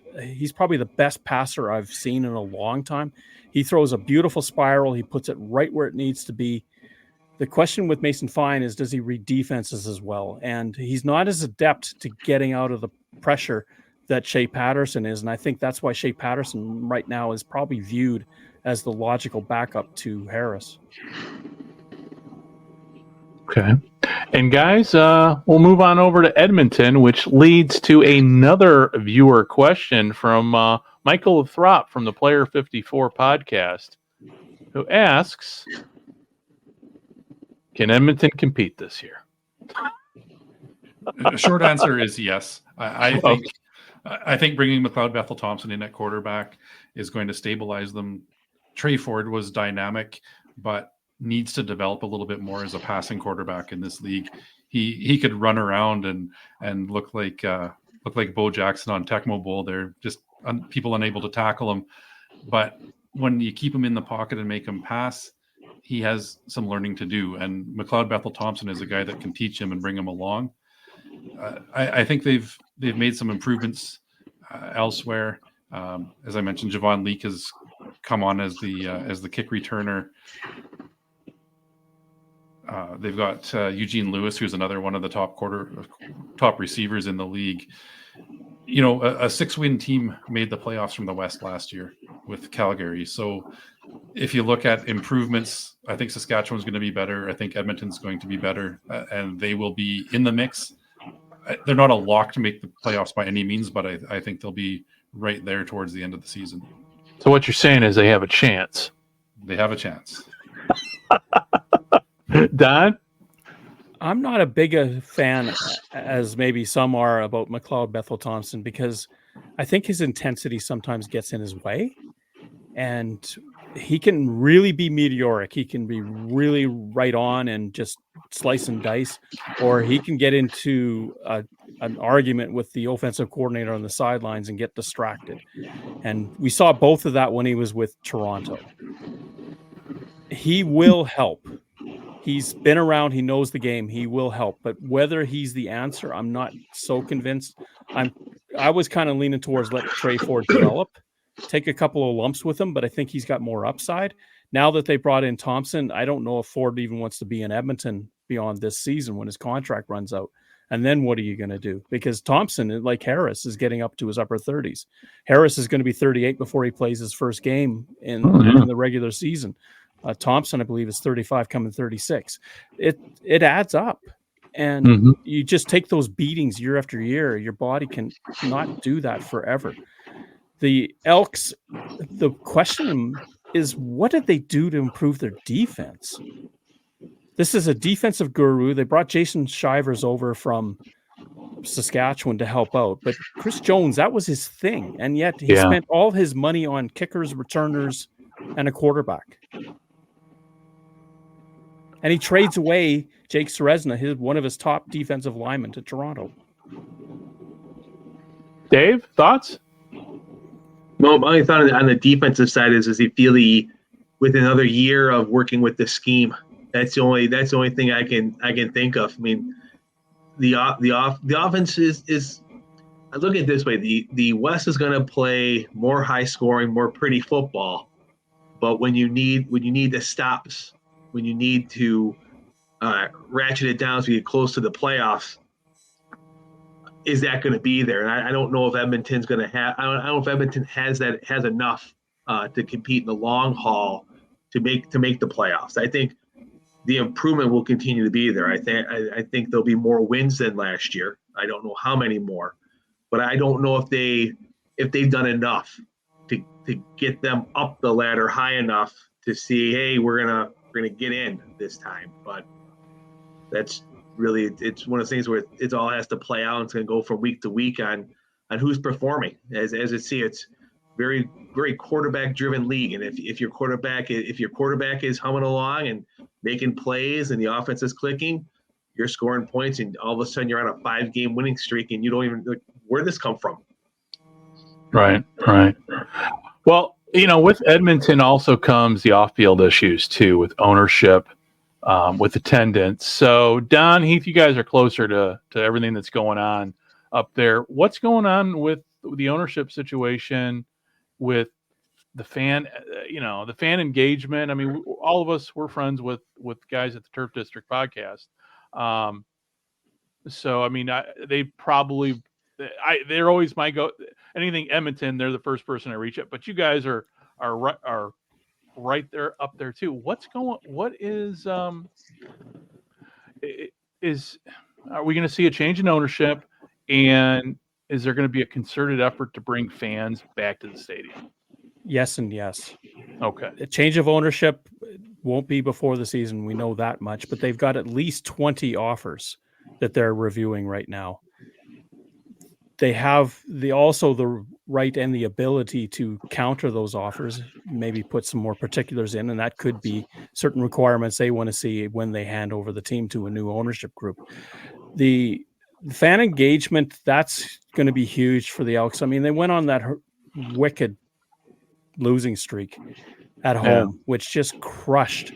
probably the best passer I've seen in a long time. He throws a beautiful spiral. He puts it right where it needs to be. The question with Mason Fine is, does he read defenses as well? And he's not as adept to getting out of the pressure that Shea Patterson is. And I think that's why Shea Patterson right now is probably viewed as the logical backup to Harris. Okay. And guys, we'll move on over to Edmonton, which leads to another viewer question from Michael Throp from the Player 54 podcast, who asks, can Edmonton compete this year? Short answer is yes. I think bringing McLeod Bethel Thompson in at quarterback is going to stabilize them. Trey Ford was dynamic, but needs to develop a little bit more as a passing quarterback in this league. He could run around and look like Bo Jackson on Tecmo Bowl. They're just people unable to tackle him. But when you keep him in the pocket and make him pass, he has some learning to do. And McLeod Bethel Thompson is a guy that can teach him and bring him along. I think they've made some improvements elsewhere. As I mentioned, Javon Leake has come on as the kick returner. They've got Eugene Lewis, who's another one of the top receivers in the league. You know, a 6-win team made the playoffs from the West last year with Calgary. So if you look at improvements, I think Saskatchewan's going to be better. I think Edmonton's going to be better, and they will be in the mix. They're not a lock to make the playoffs by any means, but I think they'll be right there towards the end of the season. So what you're saying is they have a chance. They have a chance. Don? I'm not a big a fan as maybe some are about McLeod Bethel Thompson, because I think his intensity sometimes gets in his way, and he can really be meteoric. He can be really right on and just slice and dice, or he can get into an argument with the offensive coordinator on the sidelines and get distracted. And we saw both of that when he was with Toronto. He will help. He's been around. He knows the game. He will help. But whether he's the answer, I'm not so convinced. I was kind of leaning towards let Trey Ford develop, take a couple of lumps with him, but I think he's got more upside. Now that they brought in Thompson, I don't know if Ford even wants to be in Edmonton beyond this season when his contract runs out. And then what are you going to do? Because Thompson, like Harris, is getting up to his upper 30s. Harris is going to be 38 before he plays his first game in the regular season. Thompson, I believe, is 35, coming 36. It adds up. And you just take those beatings year after year. Your body can not do that forever. The Elks, the question is, what did they do to improve their defense? This is a defensive guru. They brought Jason Shivers over from Saskatchewan to help out. But Chris Jones, that was his thing. And yet he spent all his money on kickers, returners, and a quarterback. And he trades away Jake Ceresna, one of his top defensive linemen, to Toronto. Dave, thoughts? Well, my only thought on the defensive side is he feel with another year of working with the scheme. That's the only thing I can think of. I mean, the offense is I look at it this way: the West is going to play more high scoring, more pretty football, but when you need the stops, when you need to ratchet it down as we get close to the playoffs, is that going to be there? And I don't know if Edmonton's going to have. I don't know if Edmonton has enough to compete in the long haul to make the playoffs. I think the improvement will continue to be there. I think there'll be more wins than last year. I don't know how many more, but I don't know if they've done enough to get them up the ladder high enough to see, hey, we're gonna get in this time. But that's really, it's one of those things where it all has to play out. It's going to go from week to week on who's performing. As it's very, very quarterback driven league. And if your quarterback is humming along and making plays and the offense is clicking, you're scoring points, and all of a sudden you're on a 5-game winning streak and you don't even know where this come from. Right. Well, with Edmonton also comes the off-field issues too, with ownership, with attendance. So Don, Heath, you guys are closer to everything that's going on up there. What's going on with the ownership situation, with the fan, the fan engagement? I mean, all of us, we're friends with guys at the Turf District podcast. So, I mean, they probably they're always my go. Anything Edmonton, they're the first person I reach at. But you guys are right there up there too. What is are we going to see a change in ownership, and is there going to be a concerted effort to bring fans back to the stadium? Yes and yes. Okay. A change of ownership won't be before the season. We know that much, but they've got at least 20 offers that they're reviewing right now. They have also the right and the ability to counter those offers, maybe put some more particulars in, and that could be certain requirements they want to see when they hand over the team to a new ownership group. The fan engagement, that's going to be huge for the Elks. I mean, they went on that wicked losing streak at home, which just crushed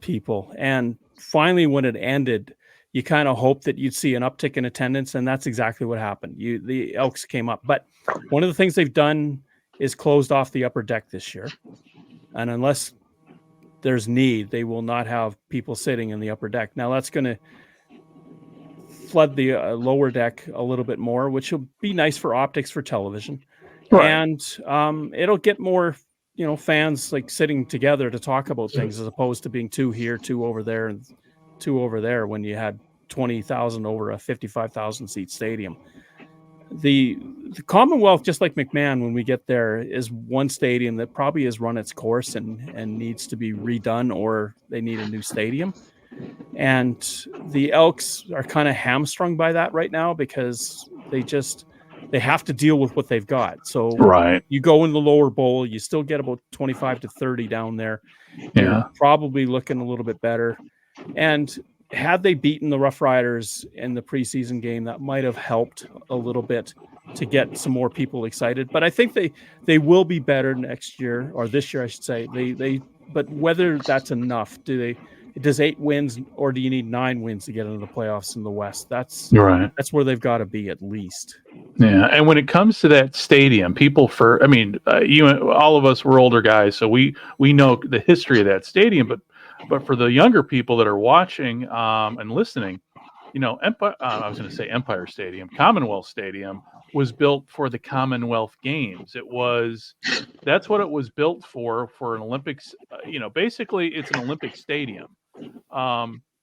people. And finally, when it ended, you kind of hope that you'd see an uptick in attendance, and that's exactly what happened. The Elks came up. But one of the things they've done is closed off the upper deck this year. And unless there's need, they will not have people sitting in the upper deck. Now, that's going to flood the lower deck a little bit more, which will be nice for optics for television. Right. And it'll get more, fans like sitting together to talk about things as opposed to being two here, two over there, and two over there when you had 20,000 over a 55,000 seat stadium. The Commonwealth, just like McMahon, when we get there, is one stadium that probably has run its course and needs to be redone, or they need a new stadium. And the Elks are kind of hamstrung by that right now because they have to deal with what they've got. So you go in the lower bowl, you still get about 25 to 30 down there. You're probably looking a little bit better. And had they beaten the Rough Riders in the preseason game, that might have helped a little bit to get some more people excited. But I think they will be better next year, or this year, I should say. But whether that's enough, does 8 wins, or do you need 9 wins to get into the playoffs in the West? That's where they've got to be at least. Yeah, and when it comes to that stadium, all of us were older guys, so we know the history of that stadium. But for the younger people that are watching and listening, I was going to say Empire Stadium, Commonwealth Stadium was built for the Commonwealth Games. That's what it was built for an Olympics. Basically, it's an Olympic stadium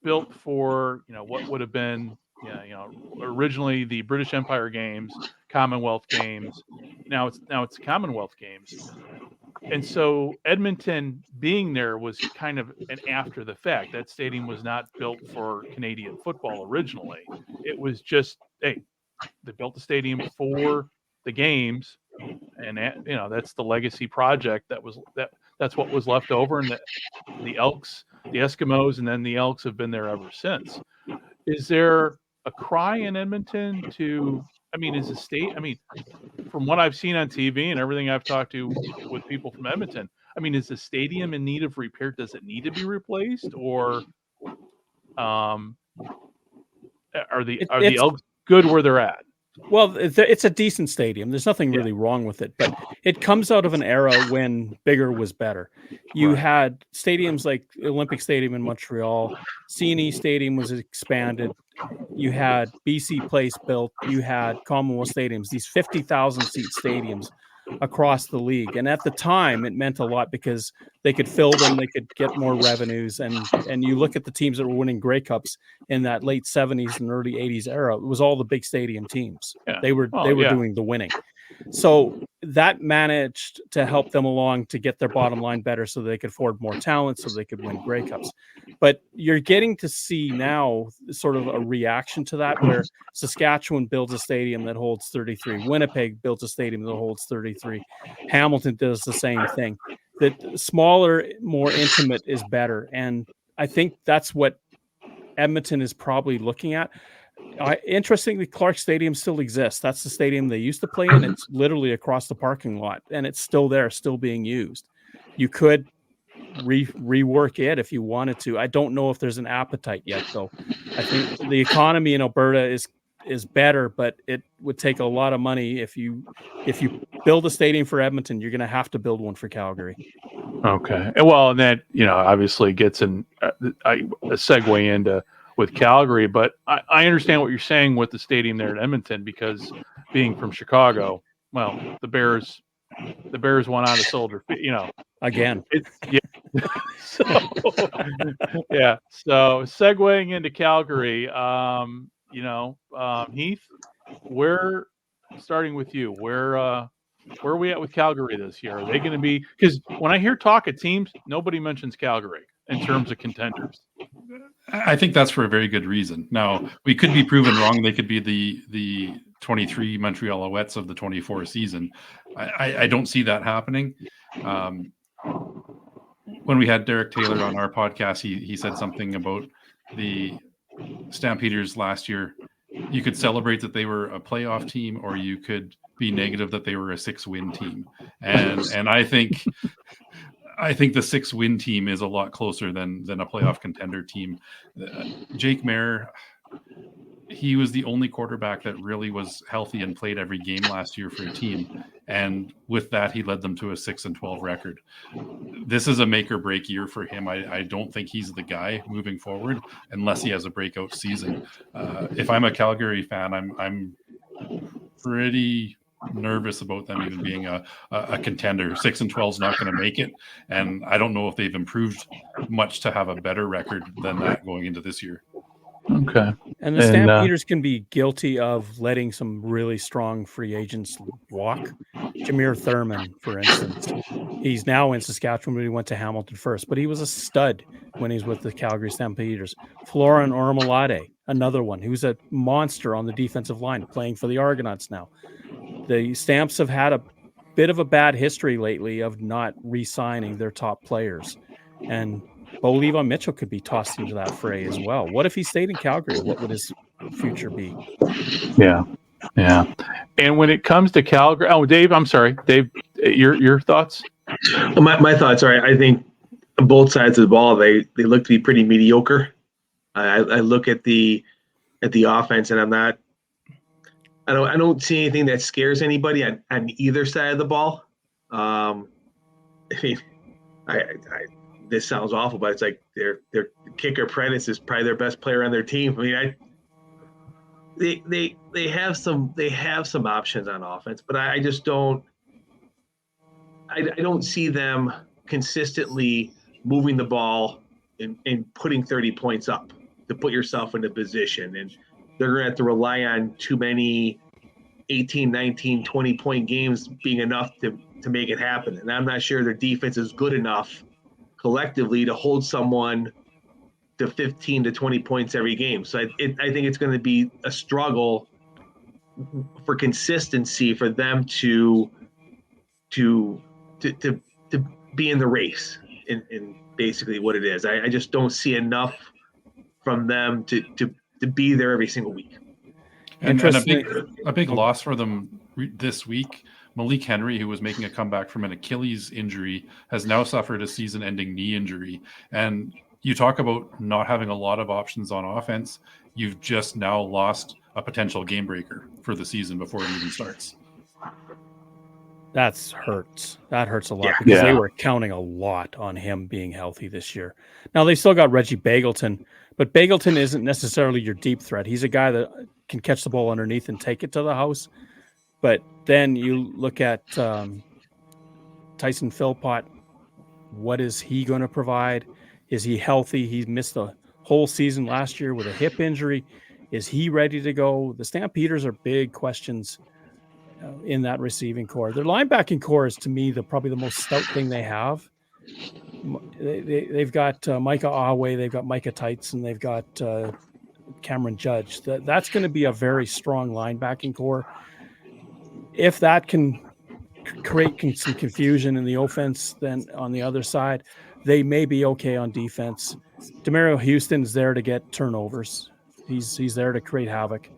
built for what would have been originally the British Empire Games, Commonwealth Games. Now it's Commonwealth Games. And so Edmonton being there was kind of an after the fact. That stadium was not built for Canadian football originally. It was just, they built the stadium for the games, and that's the legacy project that's what was left over. And the Elks, the Eskimos, and then the Elks have been there ever since. Is there a cry in Edmonton from what I've seen on TV and everything I've talked to with people from Edmonton, is the stadium in need of repair? Does it need to be replaced, or are the Elks good where they're at? Well, it's a decent stadium. There's nothing really wrong with it, but it comes out of an era when bigger was better. You had stadiums like Olympic Stadium in Montreal, CNE Stadium was expanded. You had BC Place built. You had Commonwealth Stadiums, these 50,000 seat stadiums across the league. And at the time, it meant a lot because they could fill them, they could get more revenues. And you look at the teams that were winning Grey Cups in that late 70s and early 80s era, it was all the big stadium teams. Yeah. They were doing the winning. So that managed to help them along to get their bottom line better so they could afford more talent, so they could win Grey Cups. But you're getting to see now sort of a reaction to that, where Saskatchewan builds a stadium that holds 33. Winnipeg builds a stadium that holds 33. Hamilton does the same thing. That smaller, more intimate is better. And I think that's what Edmonton is probably looking at. Interestingly, Clark Stadium still exists. That's the stadium they used to play in. It's literally across the parking lot, and it's still there, still being used. You could rework it if you wanted to. I don't know if there's an appetite yet, though. I think the economy in Alberta is better, but it would take a lot of money. If you build a stadium for Edmonton, you're going to have to build one for Calgary. Okay. Well, and that obviously gets a segue into with Calgary. But I understand what you're saying with the stadium there in Edmonton, because being from Chicago, well, the Bears won out of Soldier Field, Again. So, yeah. So segueing into Calgary, Heath, starting with you, where are we at with Calgary this year? Are they going to be, because when I hear talk of teams, nobody mentions Calgary in terms of contenders. I think that's for a very good reason. Now, we could be proven wrong. They could be the 23 Montreal Alouettes of the 24 season. I don't see that happening. When we had Derek Taylor on our podcast, he said something about the Stampeders last year. You could celebrate that they were a playoff team, or you could be negative that they were a 6-win team. And I think the 6-win team is a lot closer than a playoff contender team. Jake Maier, he was the only quarterback that really was healthy and played every game last year for a team. And with that, he led them to a 6-12 record. This is a make or break year for him. I don't think he's the guy moving forward unless he has a breakout season. If I'm a Calgary fan, I'm pretty nervous about them even being a contender. 6-12 is not going to make it. And I don't know if they've improved much to have a better record than that going into this year. Okay. And the Stampeders can be guilty of letting some really strong free agents walk. Jameer Thurman, for instance. He's now in Saskatchewan, but he went to Hamilton first. But he was a stud when he was with the Calgary Stampeders. Florin Ormolade, another one. He was a monster on the defensive line, playing for the Argonauts now. The Stamps have had a bit of a bad history lately of not re-signing their top players. And Bo Levi Mitchell could be tossed into that fray as well. What if he stayed in Calgary? What would his future be? Yeah. And when it comes to Calgary, Dave, I'm sorry. Dave, your thoughts? My thoughts are, I think on both sides of the ball, they look to be pretty mediocre. I look at the offense, and I don't see anything that scares anybody on either side of the ball. This sounds awful, but it's like their kicker Prentice is probably their best player on their team. I mean, they have some options on offense, but I just don't. I don't see them consistently moving the ball and putting 30 points up to put yourself into position. And they're going to have to rely on too many 18, 19, 20-point games being enough to make it happen. And I'm not sure their defense is good enough collectively to hold someone to 15 to 20 points every game. So I think it's going to be a struggle for consistency for them to be in the race in basically what it is. I just don't see enough from them to be there every single week. And a big loss for them this week. Malik Henry, who was making a comeback from an Achilles injury, has now suffered a season-ending knee injury. And you talk about not having a lot of options on offense. You've just now lost a potential game breaker for the season before it even starts. That hurts a lot because they were counting a lot on him being healthy this year. Now they still got Reggie Bagleton, but Bagleton isn't necessarily your deep threat. He's a guy that can catch the ball underneath and take it to the house. But then you look at Tyson Philpott. What is he going to provide? Is he healthy? He missed the whole season last year with a hip injury. Is he ready to go? The Stampeders are big questions in that receiving core. Their linebacking core is, to me, probably the most stout thing they have. They've got Micah Awe, they've got Micah Tights, and they've got Cameron Judge. That's going to be a very strong linebacking core. If that can create some confusion in the offense, then on the other side, they may be okay on defense. Demario Houston's there to get turnovers. He's there to create havoc.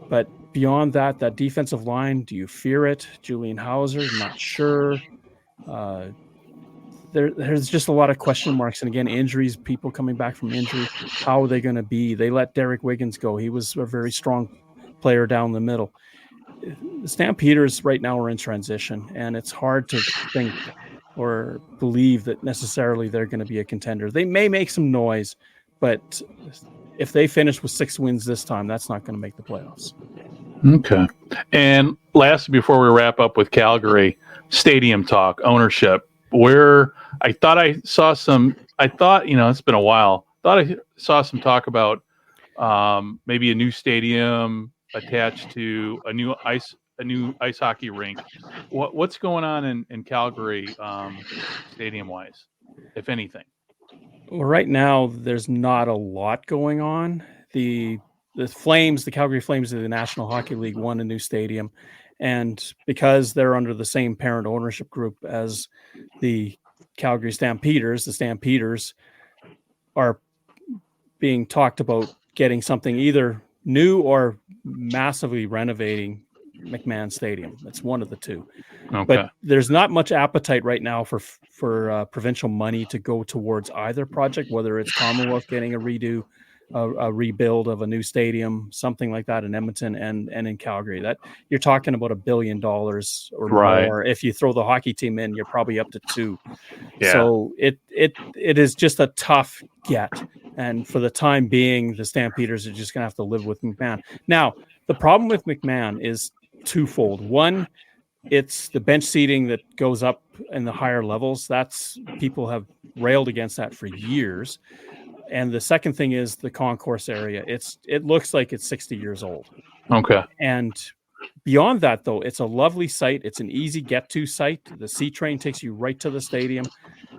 But beyond that defensive line, do you fear it? Julian Hauser, not sure. There's just a lot of question marks. And again, injuries, people coming back from injury, how are they going to be? They let Derek Wiggins go. He was a very strong player down the middle. The Stampeders right now are in transition, and it's hard to think or believe that necessarily they're going to be a contender. They may make some noise, but if they finish with 6 wins this time, that's not going to make the playoffs. Okay. And last, before we wrap up with Calgary, stadium talk, ownership, where I thought I saw some, it's been a while, thought I saw some talk about maybe a new stadium attached to a new ice hockey rink. What's going on in Calgary stadium wise, if anything? Well, right now there's not a lot going on. The Flames, the Calgary Flames of the National Hockey League, won a new stadium, and because they're under the same parent ownership group as the Calgary Stampeders, the Stampeders are being talked about getting something either new or massively renovating McMahon Stadium. It's one of the two. Okay. But there's not much appetite right now for provincial money to go towards either project, whether it's Commonwealth getting a redo, a rebuild of a new stadium, something like that in Edmonton and in Calgary. That you're talking about $1 billion or more. If you throw the hockey team in, you're probably up to $2 billion. Yeah. So it is just a tough get. And for the time being, the Stampeders are just going to have to live with McMahon. Now, the problem with McMahon is twofold. One, it's the bench seating that goes up in the higher levels. People have railed against that for years. And the second thing is the concourse area. It looks like it's 60 years old. Okay. And beyond that, though, it's a lovely site. It's an easy get-to site. The C train takes you right to the stadium.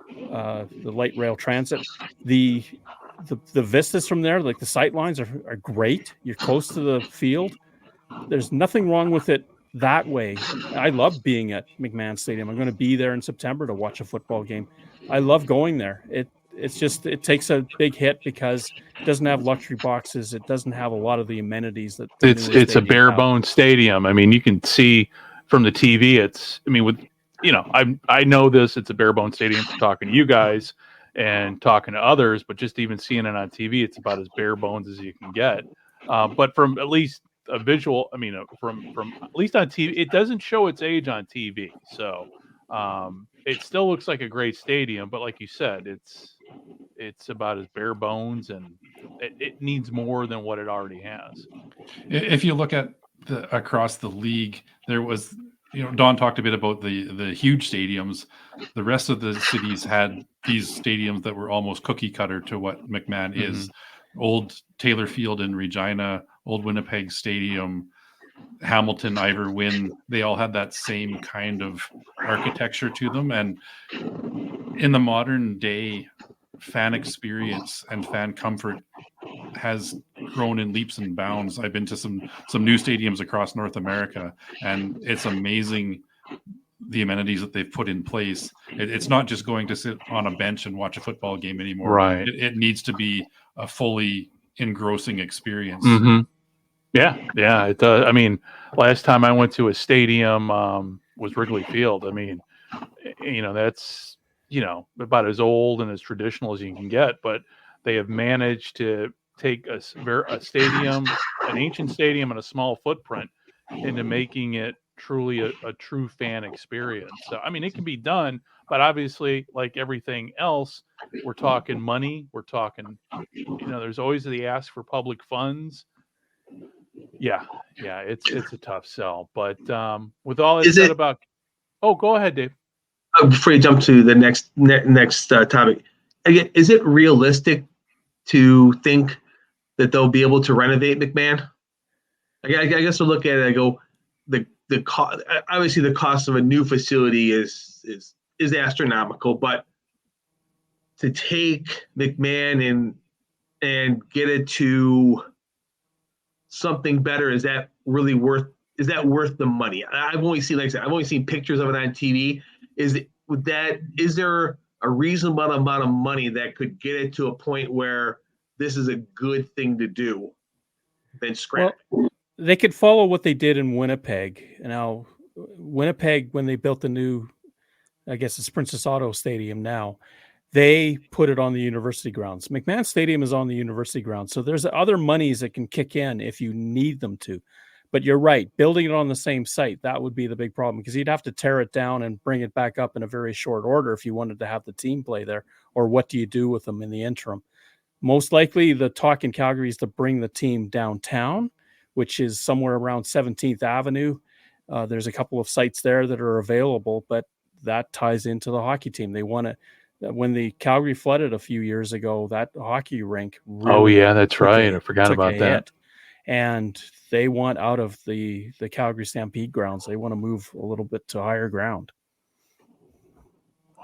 The light rail transit. The vistas from there, like the sight lines, are great. You're close to the field. There's nothing wrong with it that way. I love being at McMahon Stadium. I'm going to be there in September to watch a football game. I love going there. It's just it takes a big hit because it doesn't have luxury boxes. It doesn't have a lot of the amenities that it's a bare bones stadium. I mean, you can see from the TV. I know this. It's a bare bones stadium. For talking to you guys and talking to others, but just even seeing it on TV, it's about as bare bones as you can get. But from at least a visual, from at least on TV, it doesn't show its age on TV. So it still looks like a great stadium, but like you said, it's about as bare bones, and it needs more than what it already has. If you look at across the league, there was, Don talked a bit about the huge stadiums. The rest of the cities had these stadiums that were almost cookie cutter to what McMahon is. Old Taylor Field in Regina, Old Winnipeg Stadium, Hamilton, Ivor Wynn, they all had that same kind of architecture to them. And in the modern day, fan experience and fan comfort has grown in leaps and bounds. I've been to some new stadiums across North America, and it's amazing the amenities that they've put in place. It's not just going to sit on a bench and watch a football game anymore. Right. It needs to be a fully engrossing experience. Mm-hmm. Yeah, it does. I mean, last time I went to a stadium was Wrigley Field. I mean, that's, about as old and as traditional as you can get, but they have managed to take a stadium, an ancient stadium and a small footprint into making it truly a true fan experience. So, it can be done, but obviously, like everything else, we're talking money. We're talking, there's always the ask for public funds. Yeah, it's a tough sell. But with all that said about, go ahead, Dave. Before you jump to the next topic, again, is it realistic to think that they'll be able to renovate McMahon? I guess we'll look at it and go, the cost. Obviously, the cost of a new facility is astronomical, but to take McMahon and get it to something better, is that worth the money? I've only seen pictures of it on TV. Is there a reasonable amount of money that could get it to a point where this is a good thing to do than scrap it? They could follow what they did in Winnipeg. Now, Winnipeg, when they built the new, I guess it's Princess Auto Stadium now, they put it on the university grounds. McMahon Stadium is on the university grounds. So there's other monies that can kick in if you need them to. But you're right, building it on the same site, that would be the big problem, because you'd have to tear it down and bring it back up in a very short order if you wanted to have the team play there. Or what do you do with them in the interim? most likely the talk in Calgary is to bring the team downtown, which is somewhere around 17th Avenue. There's a couple of sites there that are available, but that ties into the hockey team. They want to, when the Calgary flooded a few years ago, that hockey rink really that's right. I forgot about that. And they want out of the Calgary Stampede grounds. They want to move a little bit to higher ground.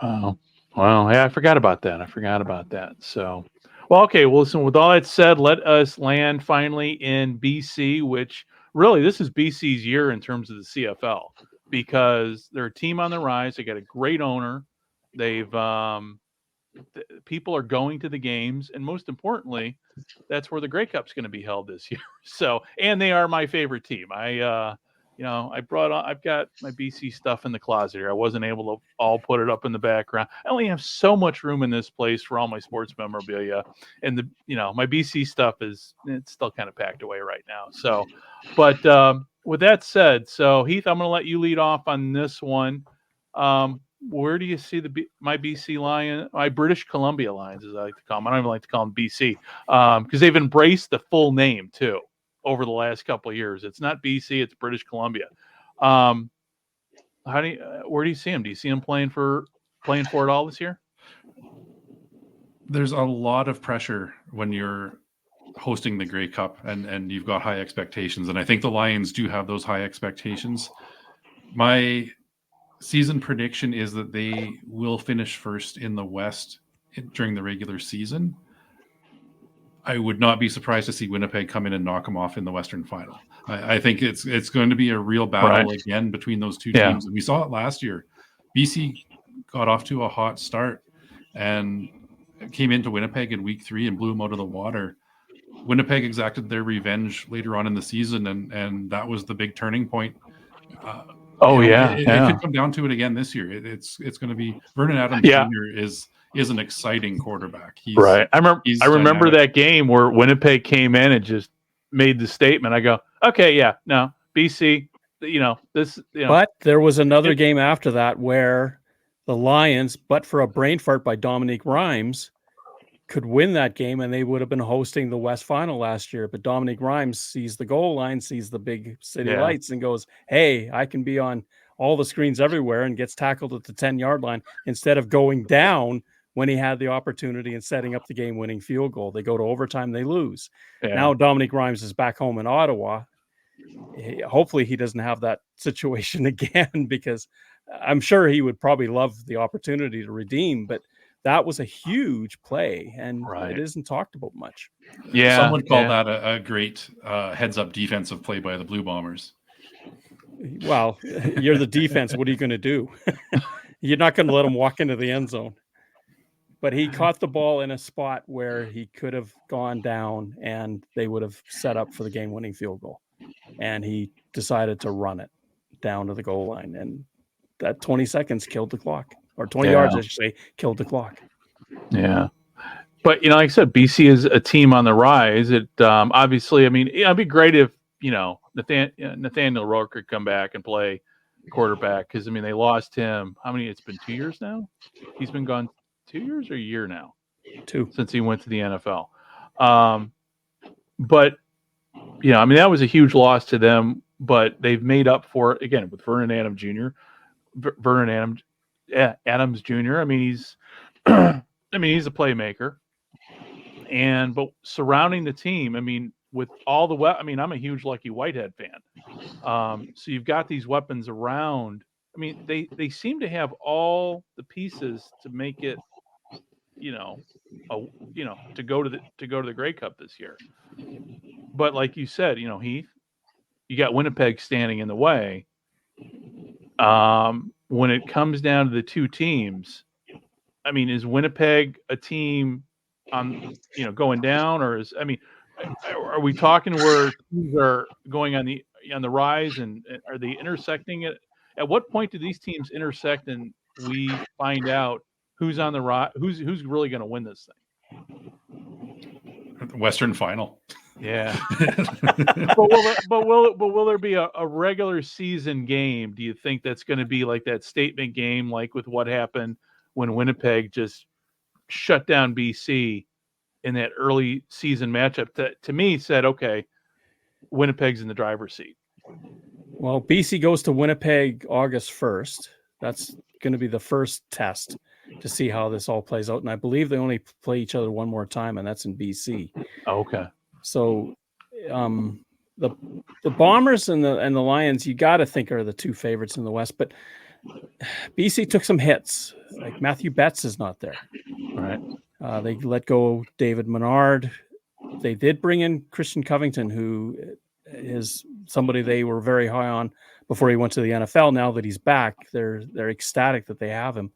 Wow. Yeah, I forgot about that. So, well, okay. Well, listen, with all that said, let us land finally in BC, which really this is BC's year in terms of the CFL because they're a team on the rise. They got a great owner. They've people are going to the games, and most importantly, that's where the Grey Cup's going to be held this year. So, and they are my favorite team. I've got my BC stuff in the closet here. I wasn't able to all put it up in the background. I only have so much room in this place for all my sports memorabilia, and my BC stuff it's still kind of packed away right now. So, but with that said, so Heath, I'm going to let you lead off on this one. Where do you see my BC Lion, my British Columbia Lions, as I like to call them? I don't even like to call them BC because they've embraced the full name too over the last couple of years. It's not BC, it's British Columbia. Where do you see them? Do you see them playing for it all this year? There's a lot of pressure when you're hosting the Grey Cup and you've got high expectations. And I think the Lions do have those high expectations. My season prediction is that they will finish first in the West during the regular season. I would not be surprised to see Winnipeg come in and knock them off in the Western final. I think it's going to be a real battle again between those two teams. And we saw it last year. BC got off to a hot start and came into Winnipeg in week 3 and blew them out of the water. Winnipeg exacted their revenge later on in the season, and that was the big turning point. It could come down to it again this year. It's going to be Vernon Adams Jr. is an exciting quarterback. I remember that game where Winnipeg came in and just made the statement. I go, okay, BC, this. But there was another game after that where the Lions, but for a brain fart by Dominique Rhymes, could win that game, and they would have been hosting the West Final last year. But Dominique Rhymes sees the goal line, sees the big city lights, and goes, hey, I can be on all the screens everywhere, and gets tackled at the 10-yard line instead of going down when he had the opportunity and setting up the game-winning field goal. They go to overtime, they lose. Now Dominique Rhymes is back home in Ottawa. Hopefully he doesn't have that situation again, because I'm sure he would probably love the opportunity to redeem, but that was a huge play, and it isn't talked about much. Yeah, someone called that a great heads-up defensive play by the Blue Bombers. Well, you're the defense. What are you going to do? You're not going to let him walk into the end zone. But he caught the ball in a spot where he could have gone down, and they would have set up for the game-winning field goal. And he decided to run it down to the goal line, and that 20 seconds killed the clock. Or 20 yards, I should say, killed the clock. Yeah. But, like I said, BC is a team on the rise. It obviously, I mean, it'd be great if, Nathaniel Rourke could come back and play quarterback. Because, I mean, they lost him. How many? It's been 2 years now? He's been gone 2 years or a year now? 2. Since he went to the NFL. But, I mean, that was a huge loss to them. But they've made up for it, again, with Vernon Adams Jr. Adams Jr. I mean, he's a playmaker, but surrounding the team, I mean, with all the I'm a huge Lucky Whitehead fan. So you've got these weapons around. I mean, they seem to have all the pieces to make it, to go to the Grey Cup this year. But like you said, Heath, you got Winnipeg standing in the way. When it comes down to the two teams, I mean, is Winnipeg a team on, going down, or are we talking where teams are going on the rise, and are they intersecting it? At what point do these teams intersect and we find out who's on the rise, who's really going to win this thing? Western final. Yeah. but will there be a regular season game? Do you think that's going to be like that statement game, like with what happened when Winnipeg just shut down BC in that early season matchup that to me said, okay, Winnipeg's in the driver's seat. Well, BC goes to Winnipeg August 1st. That's going to be the first test to see how this all plays out. And I believe they only play each other one more time, and that's in BC. Okay. So the Bombers and the Lions, you got to think are the two favorites in the West. But BC took some hits. Like Matthew Betts is not there. Right. They let go David Menard. They did bring in Christian Covington, who is somebody they were very high on before he went to the NFL. Now that he's back, they're ecstatic that they have him.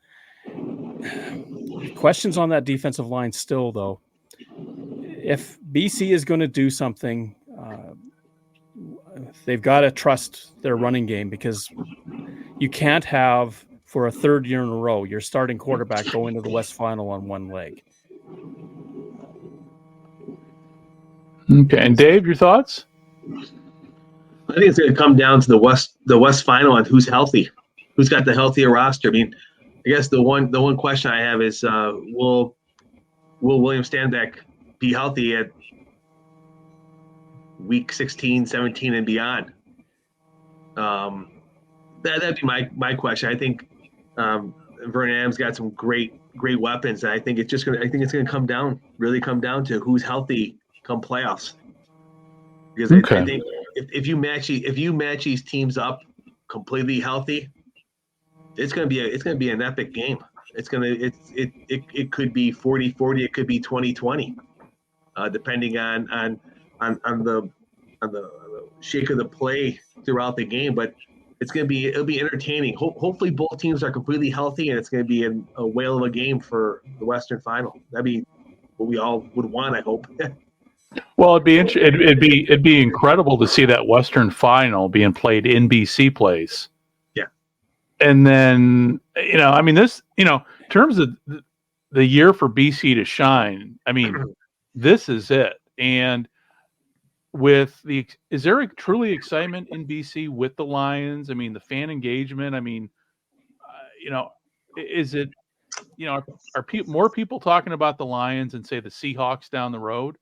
Questions on that defensive line still, though. If BC is going to do something, they've got to trust their running game, because you can't have, for a third year in a row, your starting quarterback go into the West Final on one leg. Okay, and Dave, your thoughts? I think it's going to come down to the West Final on who's healthy, who's got the healthier roster. I mean, I guess the one question I have is, will William Stanback be healthy at week 16, 17, and beyond? That'd be my question. I think Vernon Adams got some great weapons, and I think it's going to really come down to who's healthy come playoffs. Because I think if you match these teams up completely healthy, it's going to be an epic game. It could be 40-40, it could be 20-20, depending on the shape of the play throughout the game. But it'll be entertaining. Hopefully both teams are completely healthy, and it's going to be a whale of a game for the Western Final. That'd be what we all would want, I hope. Well, it'd be incredible to see that Western Final being played in BC place. Yeah. And then, this, in terms of the year for BC to shine, this is it. And is there a truly excitement in BC with the Lions? The fan engagement, is it, are more people talking about the Lions and say the Seahawks down the road?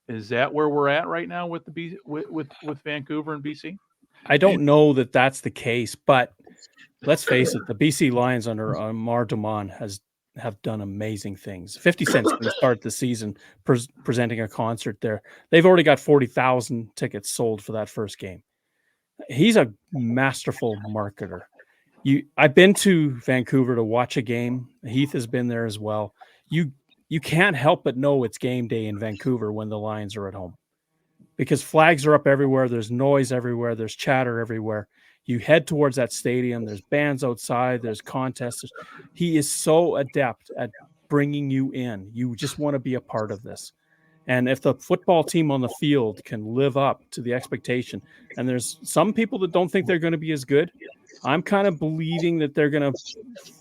Is that where we're at right now with with Vancouver and BC? I don't know that that's the case, but let's face it, the BC Lions under Mar Dumont have done amazing things. 50 Cent's going to start the season presenting a concert there. They've already got 40,000 tickets sold for that first game. He's a masterful marketer. I've been to Vancouver to watch a game. Heath has been there as well. You can't help but know it's game day in Vancouver when the Lions are at home, because flags are up everywhere. There's noise everywhere. There's chatter everywhere. You head towards that stadium. There's bands outside. There's contests. He is so adept at bringing you in. You just want to be a part of this. And if the football team on the field can live up to the expectation, and there's some people that don't think they're going to be as good, I'm kind of believing that they're going to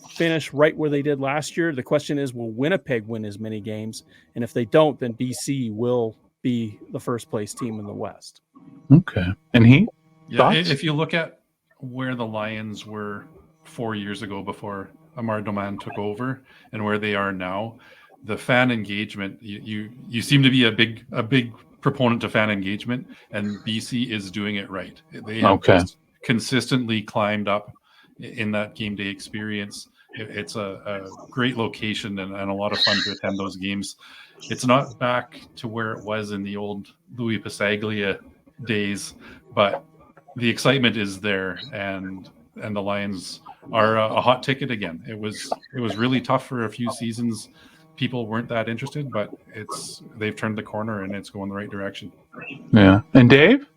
finish right where they did last year. The question is, will Winnipeg win as many games? And if they don't, then BC will be the first place team in the West. Okay. And thoughts? If you look at where the Lions were 4 years ago before Amar Doman took over and where they are now, the fan engagement, you seem to be a big proponent of fan engagement, and BC is doing it right. They have consistently climbed up in that game day experience. It's a great location and a lot of fun to attend those games. It's not back to where it was in the old Louis Pasaglia days, but the excitement is there, and the Lions are a hot ticket again. It was really tough for a few seasons. People weren't that interested, but they've turned the corner and it's going the right direction. Yeah. And Dave?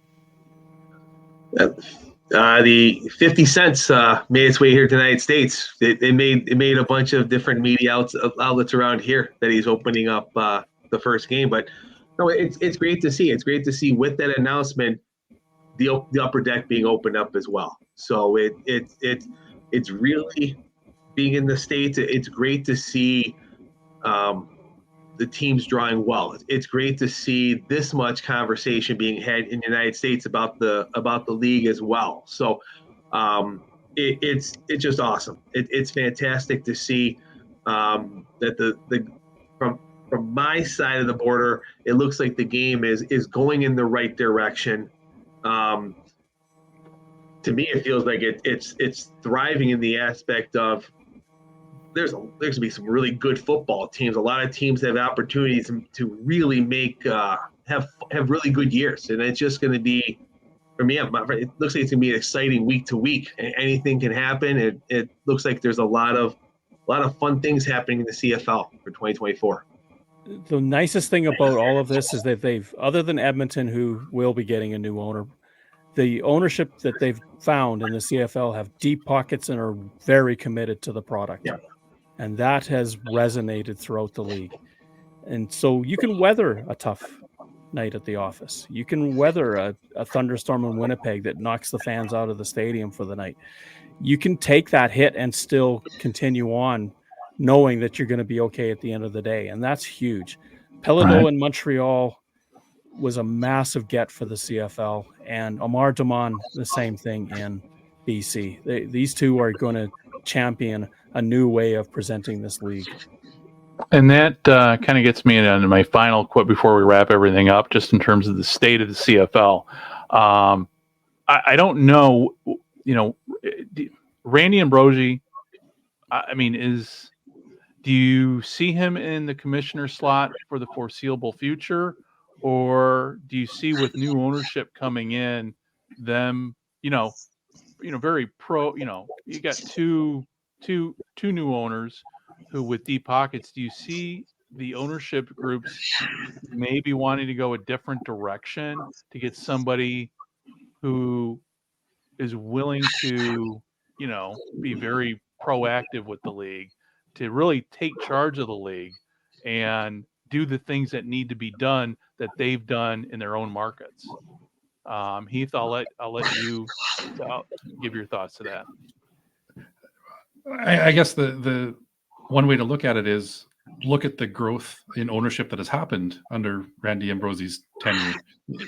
The 50 Cents made its way here to the United States. It made a bunch of different media outlets around here that he's opening up the first game. But no, it's great to see. It's great to see with that announcement the upper deck being opened up as well. So it's really, being in the States, it's great to see the teams drawing well. It's great to see this much conversation being had in the United States about the league as well. So it's just awesome. It's fantastic to see that from from my side of the border, it looks like the game is going in the right direction. To me, it feels like it's thriving in the aspect of there's going to be some really good football teams. A lot of teams have opportunities to really make have really good years, and it's just going to be, for me, it looks like it's going to be an exciting week to week. Anything can happen. It looks like there's a lot of fun things happening in the CFL for 2024. The nicest thing about all of this is that they've, other than Edmonton, who will be getting a new owner, the ownership that they've found in the CFL have deep pockets and are very committed to the product. Yeah. And that has resonated throughout the league. And so you can weather a tough night at the office. You can weather a thunderstorm in Winnipeg that knocks the fans out of the stadium for the night. You can take that hit and still continue on knowing that you're going to be okay at the end of the day. And that's huge. Pelodeau in Montreal was a massive get for the CFL, and Omar Damon, the same thing in BC. These two are going to champion a new way of presenting this league. And that kind of gets me into my final quote before we wrap everything up, just in terms of the state of the CFL. I don't know, Randy Ambrosie, do you see him in the commissioner slot for the foreseeable future? Or do you see, with new ownership coming in, them, very pro, you got two new owners who with deep pockets. Do you see the ownership groups maybe wanting to go a different direction to get somebody who is willing to, be very proactive with the league, to really take charge of the league and do the things that need to be done that they've done in their own markets? Heath, I'll let you give your thoughts to that. I guess the one way to look at it is look at the growth in ownership that has happened under Randy Ambrosie's tenure.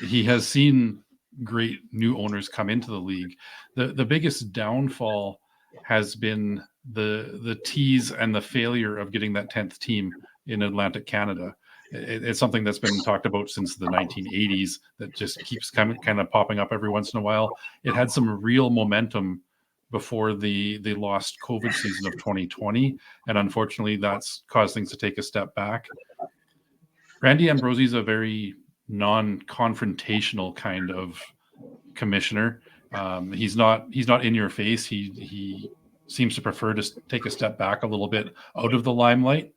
He has seen great new owners come into the league. The biggest downfall has been the tease and the failure of getting that 10th team in Atlantic Canada. It's something that's been talked about since the 1980s that just keeps kind of popping up every once in a while. It had some real momentum before the lost COVID season of 2020, and unfortunately that's caused things to take a step back. Randy Ambrosie is a very non-confrontational kind of commissioner. He's not in your face. He seems to prefer to take a step back a little bit out of the limelight.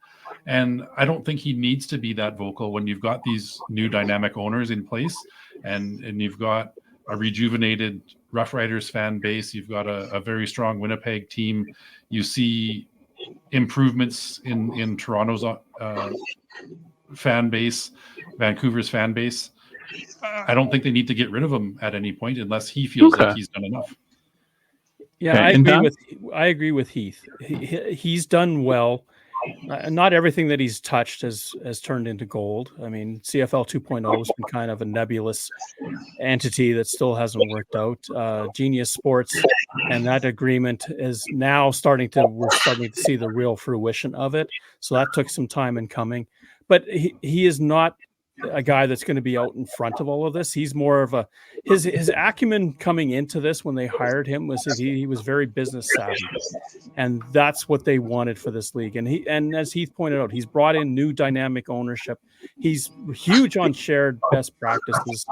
And I don't think he needs to be that vocal when you've got these new dynamic owners in place, and you've got a rejuvenated Rough Riders fan base. You've got a very strong Winnipeg team. You see improvements in Toronto's fan base, Vancouver's fan base. I don't think they need to get rid of him at any point unless he feels like he's done enough. Yeah, I agree with Heath. He's done well. Not everything that he's touched has turned into gold. I mean, CFL 2.0 has been kind of a nebulous entity that still hasn't worked out. Genius Sports and that agreement is now we're starting to see the real fruition of it. So that took some time in coming. But he is not a guy that's going to be out in front of all of this. He's more of his acumen coming into this when they hired him was that he was very business savvy, and that's what they wanted for this league. And as Heath pointed out, he's brought in new dynamic ownership. He's huge on shared best practices.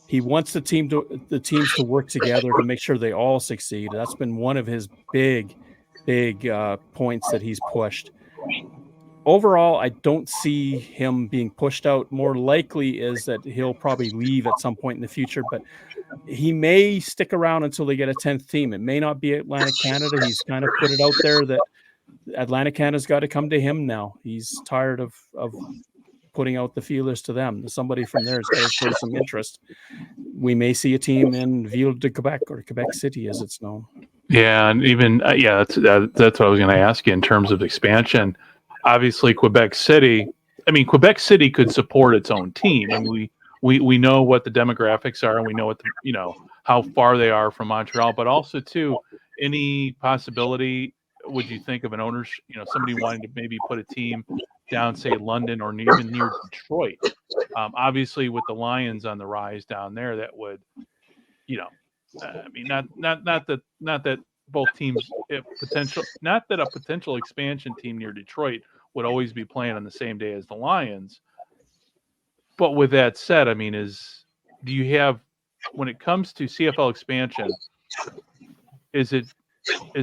He wants the teams to work together to make sure they all succeed. That's been one of his big points that he's pushed. Overall, I don't see him being pushed out. More likely is that he'll probably leave at some point in the future, but he may stick around until they get a 10th team. It may not be Atlantic Canada. He's kind of put it out there that Atlantic Canada's got to come to him now. He's tired of putting out the feelers to them. Somebody from there has got to show some interest. We may see a team in Ville de Quebec, or Quebec City as it's known. Yeah, and even that's what I was going to ask you in terms of expansion. Obviously, Quebec City could support its own team, and we know what the demographics are, and we know what how far they are from Montreal. But also, too, any possibility would you think of an ownership? Somebody wanting to maybe put a team down, say, London or even near Detroit. Obviously, with the Lions on the rise down there, that would, I mean, not that both teams, not that a potential expansion team near Detroit would always be playing on the same day as the Lions. But with that said, I mean, do you have, when it comes to CFL expansion, is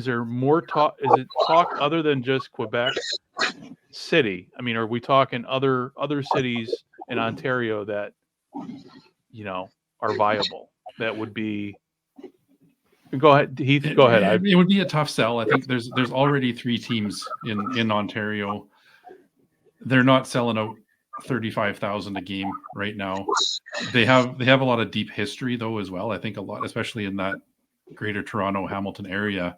there more talk? Is it talk other than just Quebec City? I mean, are we talking other cities in Ontario that, are viable? That would be. Go ahead, Heath. Go ahead. It would be a tough sell. I think there's already 3 teams in Ontario. They're not selling out 35,000 a game right now. They have a lot of deep history though as well. I think a lot, especially in that Greater Toronto, Hamilton area.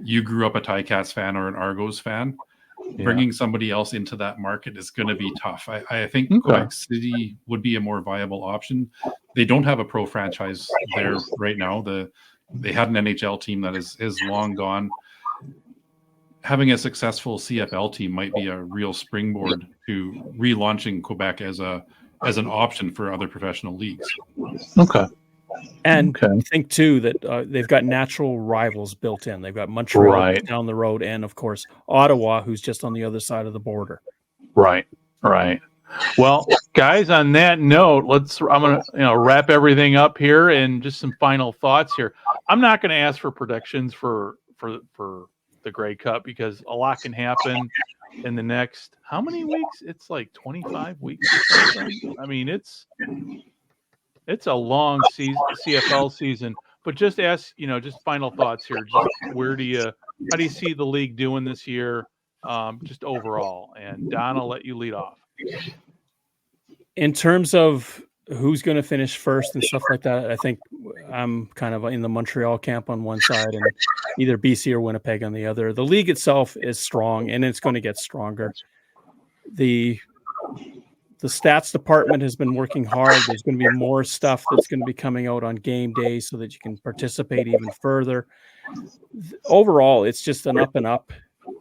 You grew up a Ticats fan or an Argos fan. Yeah. Bringing somebody else into that market is going to be tough. I think Quebec City would be a more viable option. They don't have a pro franchise there right now. They had an NHL team that is long gone. Having a successful CFL team might be a real springboard to relaunching Quebec as an option for other professional leagues. Okay. And I think too that they've got natural rivals built in. They've got Montreal down the road, and of course Ottawa, who's just on the other side of the border. Right. Well, guys, on that note, I'm gonna wrap everything up here and just some final thoughts here. I'm not going to ask for predictions for the Grey Cup because a lot can happen in the next how many weeks? It's like 25 weeks or something. I mean, it's a long CFL season, but just ask, just final thoughts here. Just how do you see the league doing this year, just overall? And Don, I'll let you lead off. In terms of who's going to finish first and stuff like that, I think I'm kind of in the Montreal camp on one side and either BC or Winnipeg on the other. The league itself is strong, and it's going to get stronger. The stats department has been working hard. There's going to be more stuff that's going to be coming out on game day so that you can participate even further. Overall, it's just an up and up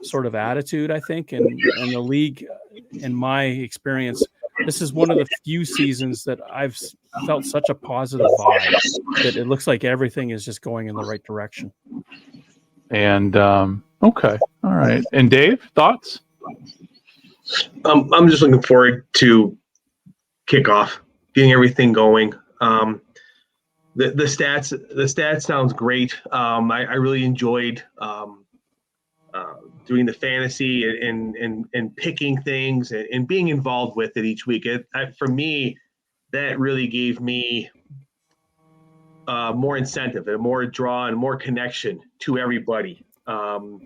sort of attitude, I think. And the league, in my experience, this is one of the few seasons that I've felt such a positive vibe that it looks like everything is just going in the right direction. And, okay. All right. And Dave, thoughts? I'm just looking forward to kickoff, getting everything going. The stats sounds great. I really enjoyed doing the fantasy and picking things and being involved with it each week. For me, that really gave me more incentive and more draw and more connection to everybody. And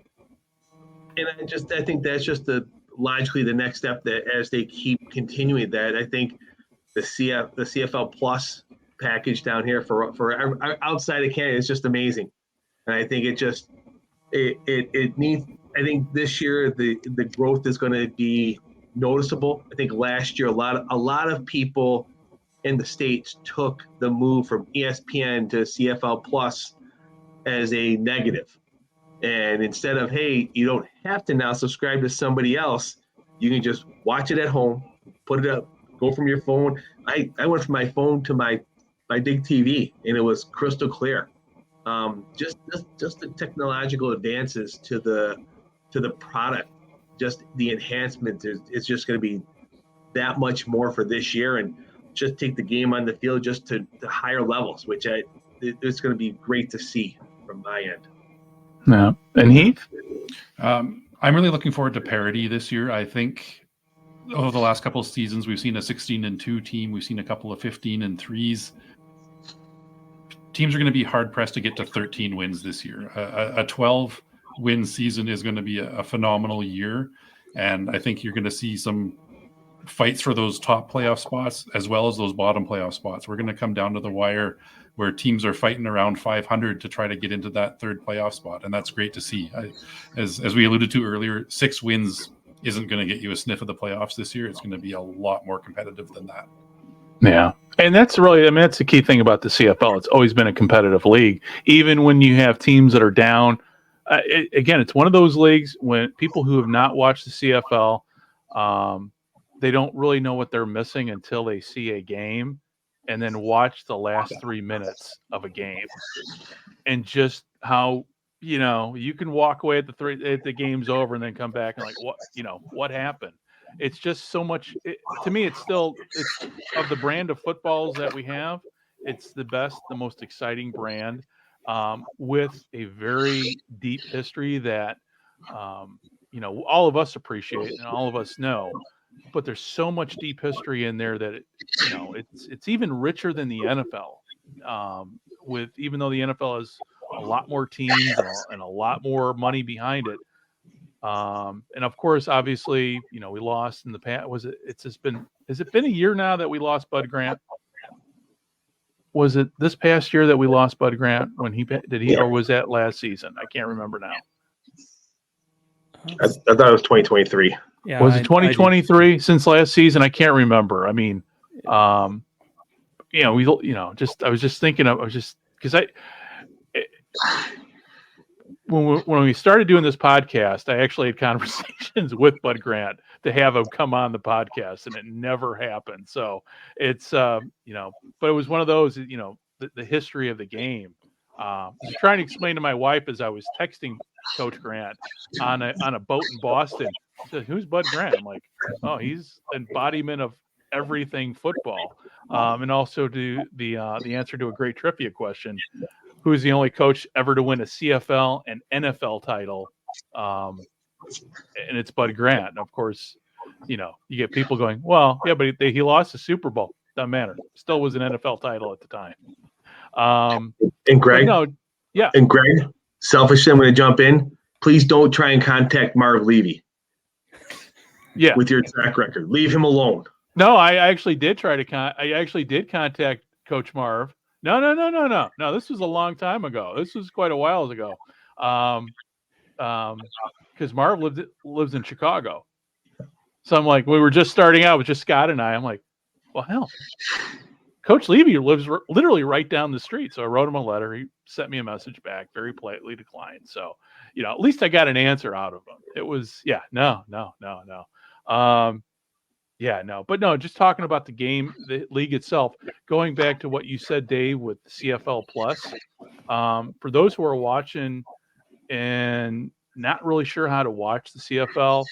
I think that's just logically the next step, that as they keep continuing that, I think the CFL Plus package down here for outside of Canada is just amazing. And I think it needs, I think this year the growth is going to be noticeable. I think last year a lot of people in the States took the move from ESPN to CFL Plus as a negative. And instead of, hey, you don't have to now subscribe to somebody else, you can just watch it at home, put it up, go from your phone. I went from my phone to my big TV, and it was crystal clear. Just the technological advances to the product, just the enhancement is just going to be that much more for this year, and just take the game on the field just to higher levels, which it's going to be great to see from my end. Yeah. And Heath? I'm really looking forward to parity this year. I think over the last couple of seasons, we've seen a 16-2 team. We've seen a couple of 15-3s. Teams are going to be hard pressed to get to 13 wins this year. A 12-win season is going to be a phenomenal year. And I think you're going to see some fights for those top playoff spots as well as those bottom playoff spots. We're going to come down to the wire where teams are fighting around 500 to try to get into that third playoff spot. And that's great to see. As we alluded to earlier, 6 wins isn't going to get you a sniff of the playoffs this year. It's going to be a lot more competitive than that. Yeah. And that's that's the key thing about the CFL. It's always been a competitive league. Even when you have teams that are down, again, it's one of those leagues when people who have not watched the CFL, They don't really know what they're missing until they see a game and then watch the last 3 minutes of a game, and just how, you can walk away at the game's over and then come back and like, what happened? It's just so much. To me, it's of the brand of footballs that we have, it's the best, the most exciting brand, with a very deep history that, all of us appreciate and all of us know. But there's so much deep history in there that it's even richer than the NFL. Even though the NFL has a lot more teams and a lot more money behind it, and of course, obviously, we lost in the past. Has it been a year now that we lost Bud Grant? Was it this past year that we lost Bud Grant or was that last season? I can't remember now. I thought it was 2023. Yeah, was it 2023 since last season? I can't remember. I mean, I was just thinking because when we started doing this podcast, I actually had conversations with Bud Grant to have him come on the podcast, and it never happened. So it's, but it was one of those, the history of the game. I was trying to explain to my wife as I was texting Coach Grant on a boat in Boston. She said, "Who's Bud Grant?" I'm like, "Oh, he's embodiment of everything football." And also the answer to a great trivia question: who's the only coach ever to win a CFL and NFL title? And it's Bud Grant. And of course, you get people going, "Well, yeah, but he lost the Super Bowl. Doesn't matter. Still was an NFL title at the time." And Greg, yeah. And Greg, selfishly, I'm going to jump in. Please don't try and contact Marv Levy. Yeah, with your track record, leave him alone. No, I actually did contact Coach Marv. No. This was a long time ago. This was quite a while ago. Because Marv lives in Chicago. So I'm like, we were just starting out with just Scott and I. I'm like, well, hell, Coach Levy lives literally right down the street. So I wrote him a letter. He sent me a message back, very politely declined. So, at least I got an answer out of him. It was, no. But no, just talking about the game, the league itself, going back to what you said, Dave, with CFL Plus, for those who are watching and not really sure how to watch the CFL,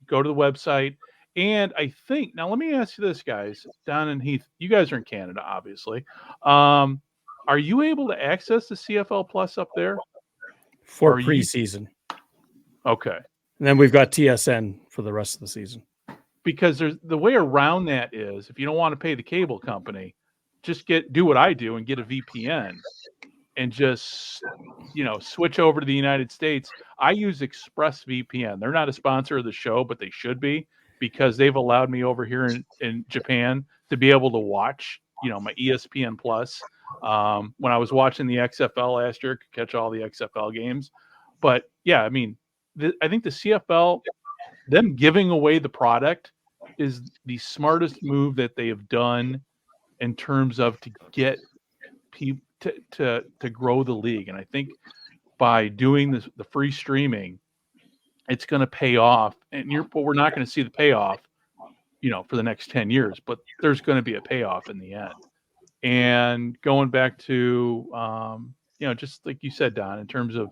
go to the website. And I think, now let me ask you this, guys, Don and Heath, you guys are in Canada, obviously. Are you able to access the CFL Plus up there? For preseason. Okay. And then we've got TSN for the rest of the season. Because there's the way around that is, if you don't want to pay the cable company, just do what I do and get a VPN and just, switch over to the United States. I use ExpressVPN. They're not a sponsor of the show, but they should be, because they've allowed me over here in Japan to be able to watch, my ESPN Plus. When I was watching the XFL last year, I could catch all the XFL games. But yeah, I mean, I think the CFL, them giving away the product is the smartest move that they have done in terms of to get people to grow the league. And I think by doing the free streaming, it's going to pay off. And we're not going to see the payoff, for the next 10 years, but there's going to be a payoff in the end. And going back to, just like you said, Don, in terms of,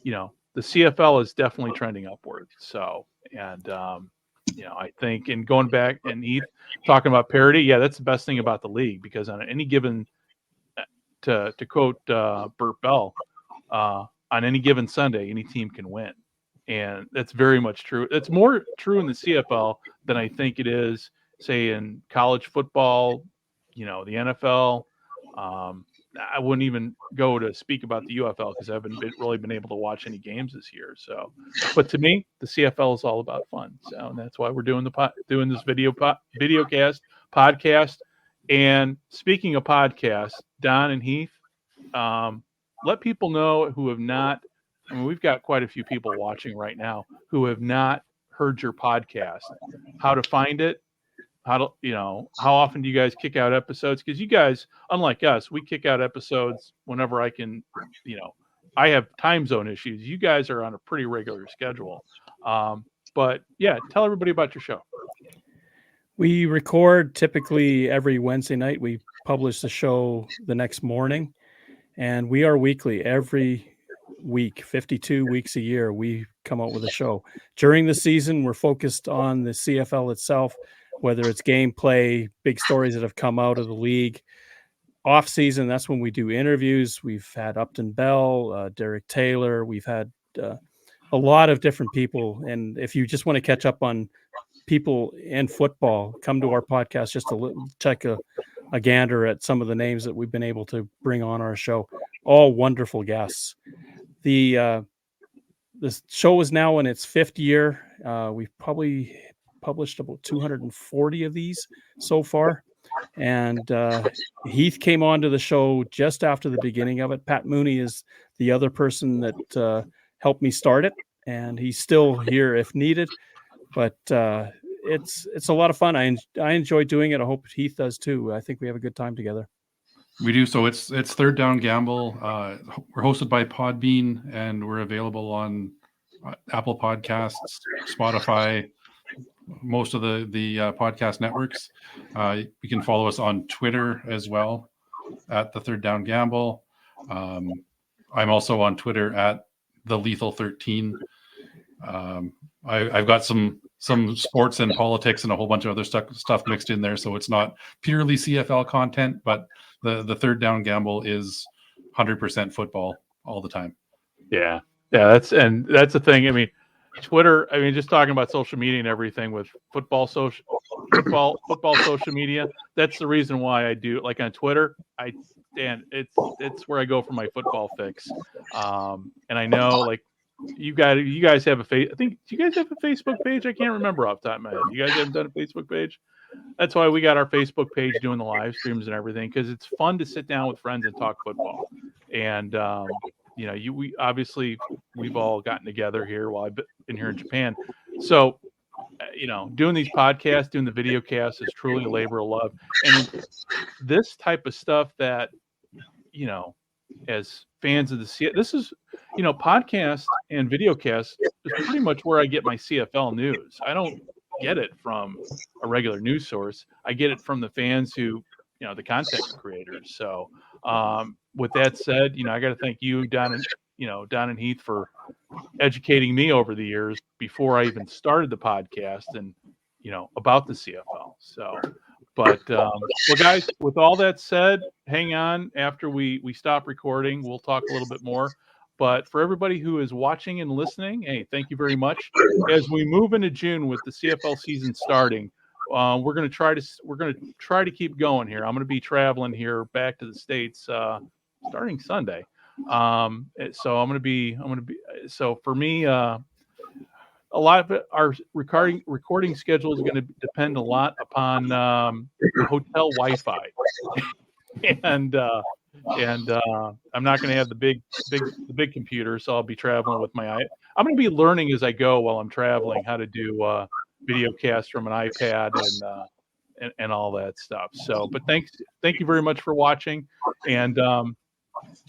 the CFL is definitely trending upward. So, and, I think, and going back and Heath talking about parity, that's the best thing about the league, because on any given, to quote Burt Bell, on any given Sunday, any team can win. And that's very much true. It's more true in the CFL than I think it is, say, in college football, the NFL. I wouldn't even go to speak about the UFL because I haven't really been able to watch any games this year. So, but to me, the CFL is all about fun. So, and that's why we're doing this podcast. And speaking of podcasts, Don and Heath, let people know who have not. I mean, we've got quite a few people watching right now who have not heard your podcast. How to find it? How often do you guys kick out episodes? Because you guys, unlike us, we kick out episodes whenever I can. I have time zone issues. You guys are on a pretty regular schedule. But yeah, tell everybody about your show. We record typically every Wednesday night. We publish the show the next morning, and we are weekly. Every week, 52 weeks a year, we come out with a show. During the season, we're focused on the CFL itself, whether it's gameplay, big stories that have come out of the league. Off season, that's when we do interviews. We've had Upton Bell, Derek Taylor. We've had a lot of different people. And if you just want to catch up on people in football, come to our podcast just to check a gander at some of the names that we've been able to bring on our show. All wonderful guests. The show is now in its 5th year. We've probably published about 240 of these so far. And Heath came onto the show just after the beginning of it. Pat Mooney is the other person that helped me start it, and he's still here if needed. But it's a lot of fun. I enjoy doing it. I hope Heath does too. I think we have a good time together. We do. So it's Third Down Gamble. We're hosted by Podbean, and we're available on Apple Podcasts, Spotify, most of the podcast networks. You can follow us on Twitter as well at the Third Down Gamble. I'm also on Twitter at the Lethal 13. I've got some sports and politics and a whole bunch of other stuff mixed in there, so it's not purely CFL content, but the Third Down Gamble is 100% football all the time. Yeah, that's the thing. I mean, Twitter. I mean, just talking about social media and everything with football social media. That's the reason why I do. Like on Twitter, it's where I go for my football fix. And I know, like, you guys have I think, do you guys have a Facebook page? I can't remember off the top of my head. You guys haven't done a Facebook page? That's why we got our Facebook page doing the live streams and everything, because it's fun to sit down with friends and talk football. And we've all gotten together here while I've been here in Japan. So, doing these podcasts, doing the video casts is truly a labor of love. And this type of stuff that, as fans of this is, podcast and video cast is pretty much where I get my CFL news. I don't get it from a regular news source. I get it from the fans who, the content creators. So, with that said, I got to thank you, Don and Heath, for educating me over the years before I even started the podcast and, about the CFL. So, but, well, guys, with all that said, hang on. After we stop recording, we'll talk a little bit more. But for everybody who is watching and listening, hey, thank you very much. As we move into June with the CFL season starting, we're going to try to keep going here. I'm going to be traveling here back to the States starting Sunday. So for me, a lot of our recording schedule is going to depend a lot upon hotel Wi-Fi, and I'm not going to have the big computer, so I'll be traveling with I'm going to be learning as I go while I'm traveling how to do video cast from an iPad and all that stuff. So, but thank you very much for watching, and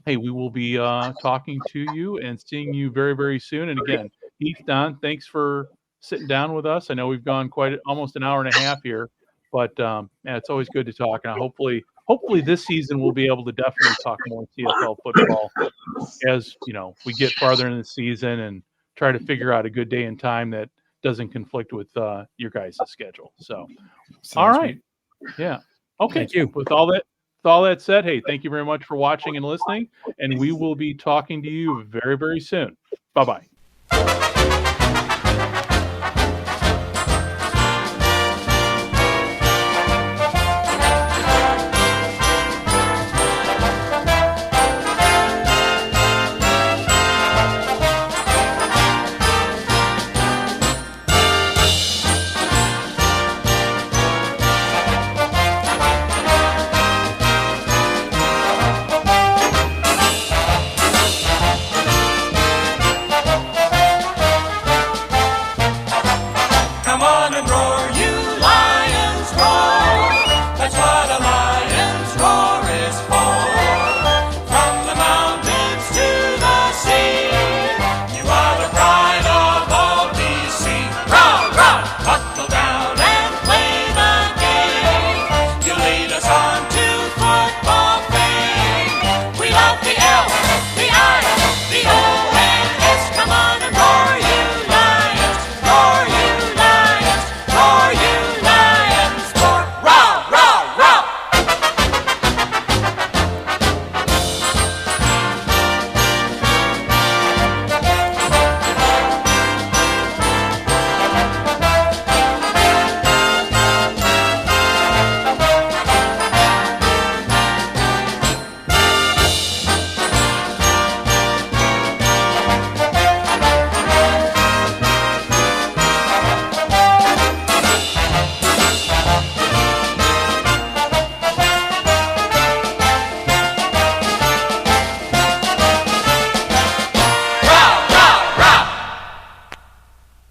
hey, we will be talking to you and seeing you very, very soon. And again, Heath, Don, thanks for sitting down with us. I know we've gone almost an hour and a half here, but it's always good to talk. And hopefully this season we'll be able to definitely talk more CFL football as we get farther in the season and try to figure out a good day and time that doesn't conflict with your guys' schedule. So, all right, yeah, okay. Thank you. With all that said, hey, thank you very much for watching and listening, and we will be talking to you very, very soon. Bye-bye.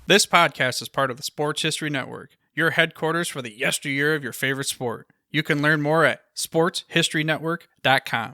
This podcast is part of the Sports History Network, your headquarters for the yesteryear of your favorite sport. You can learn more at sportshistorynetwork.com.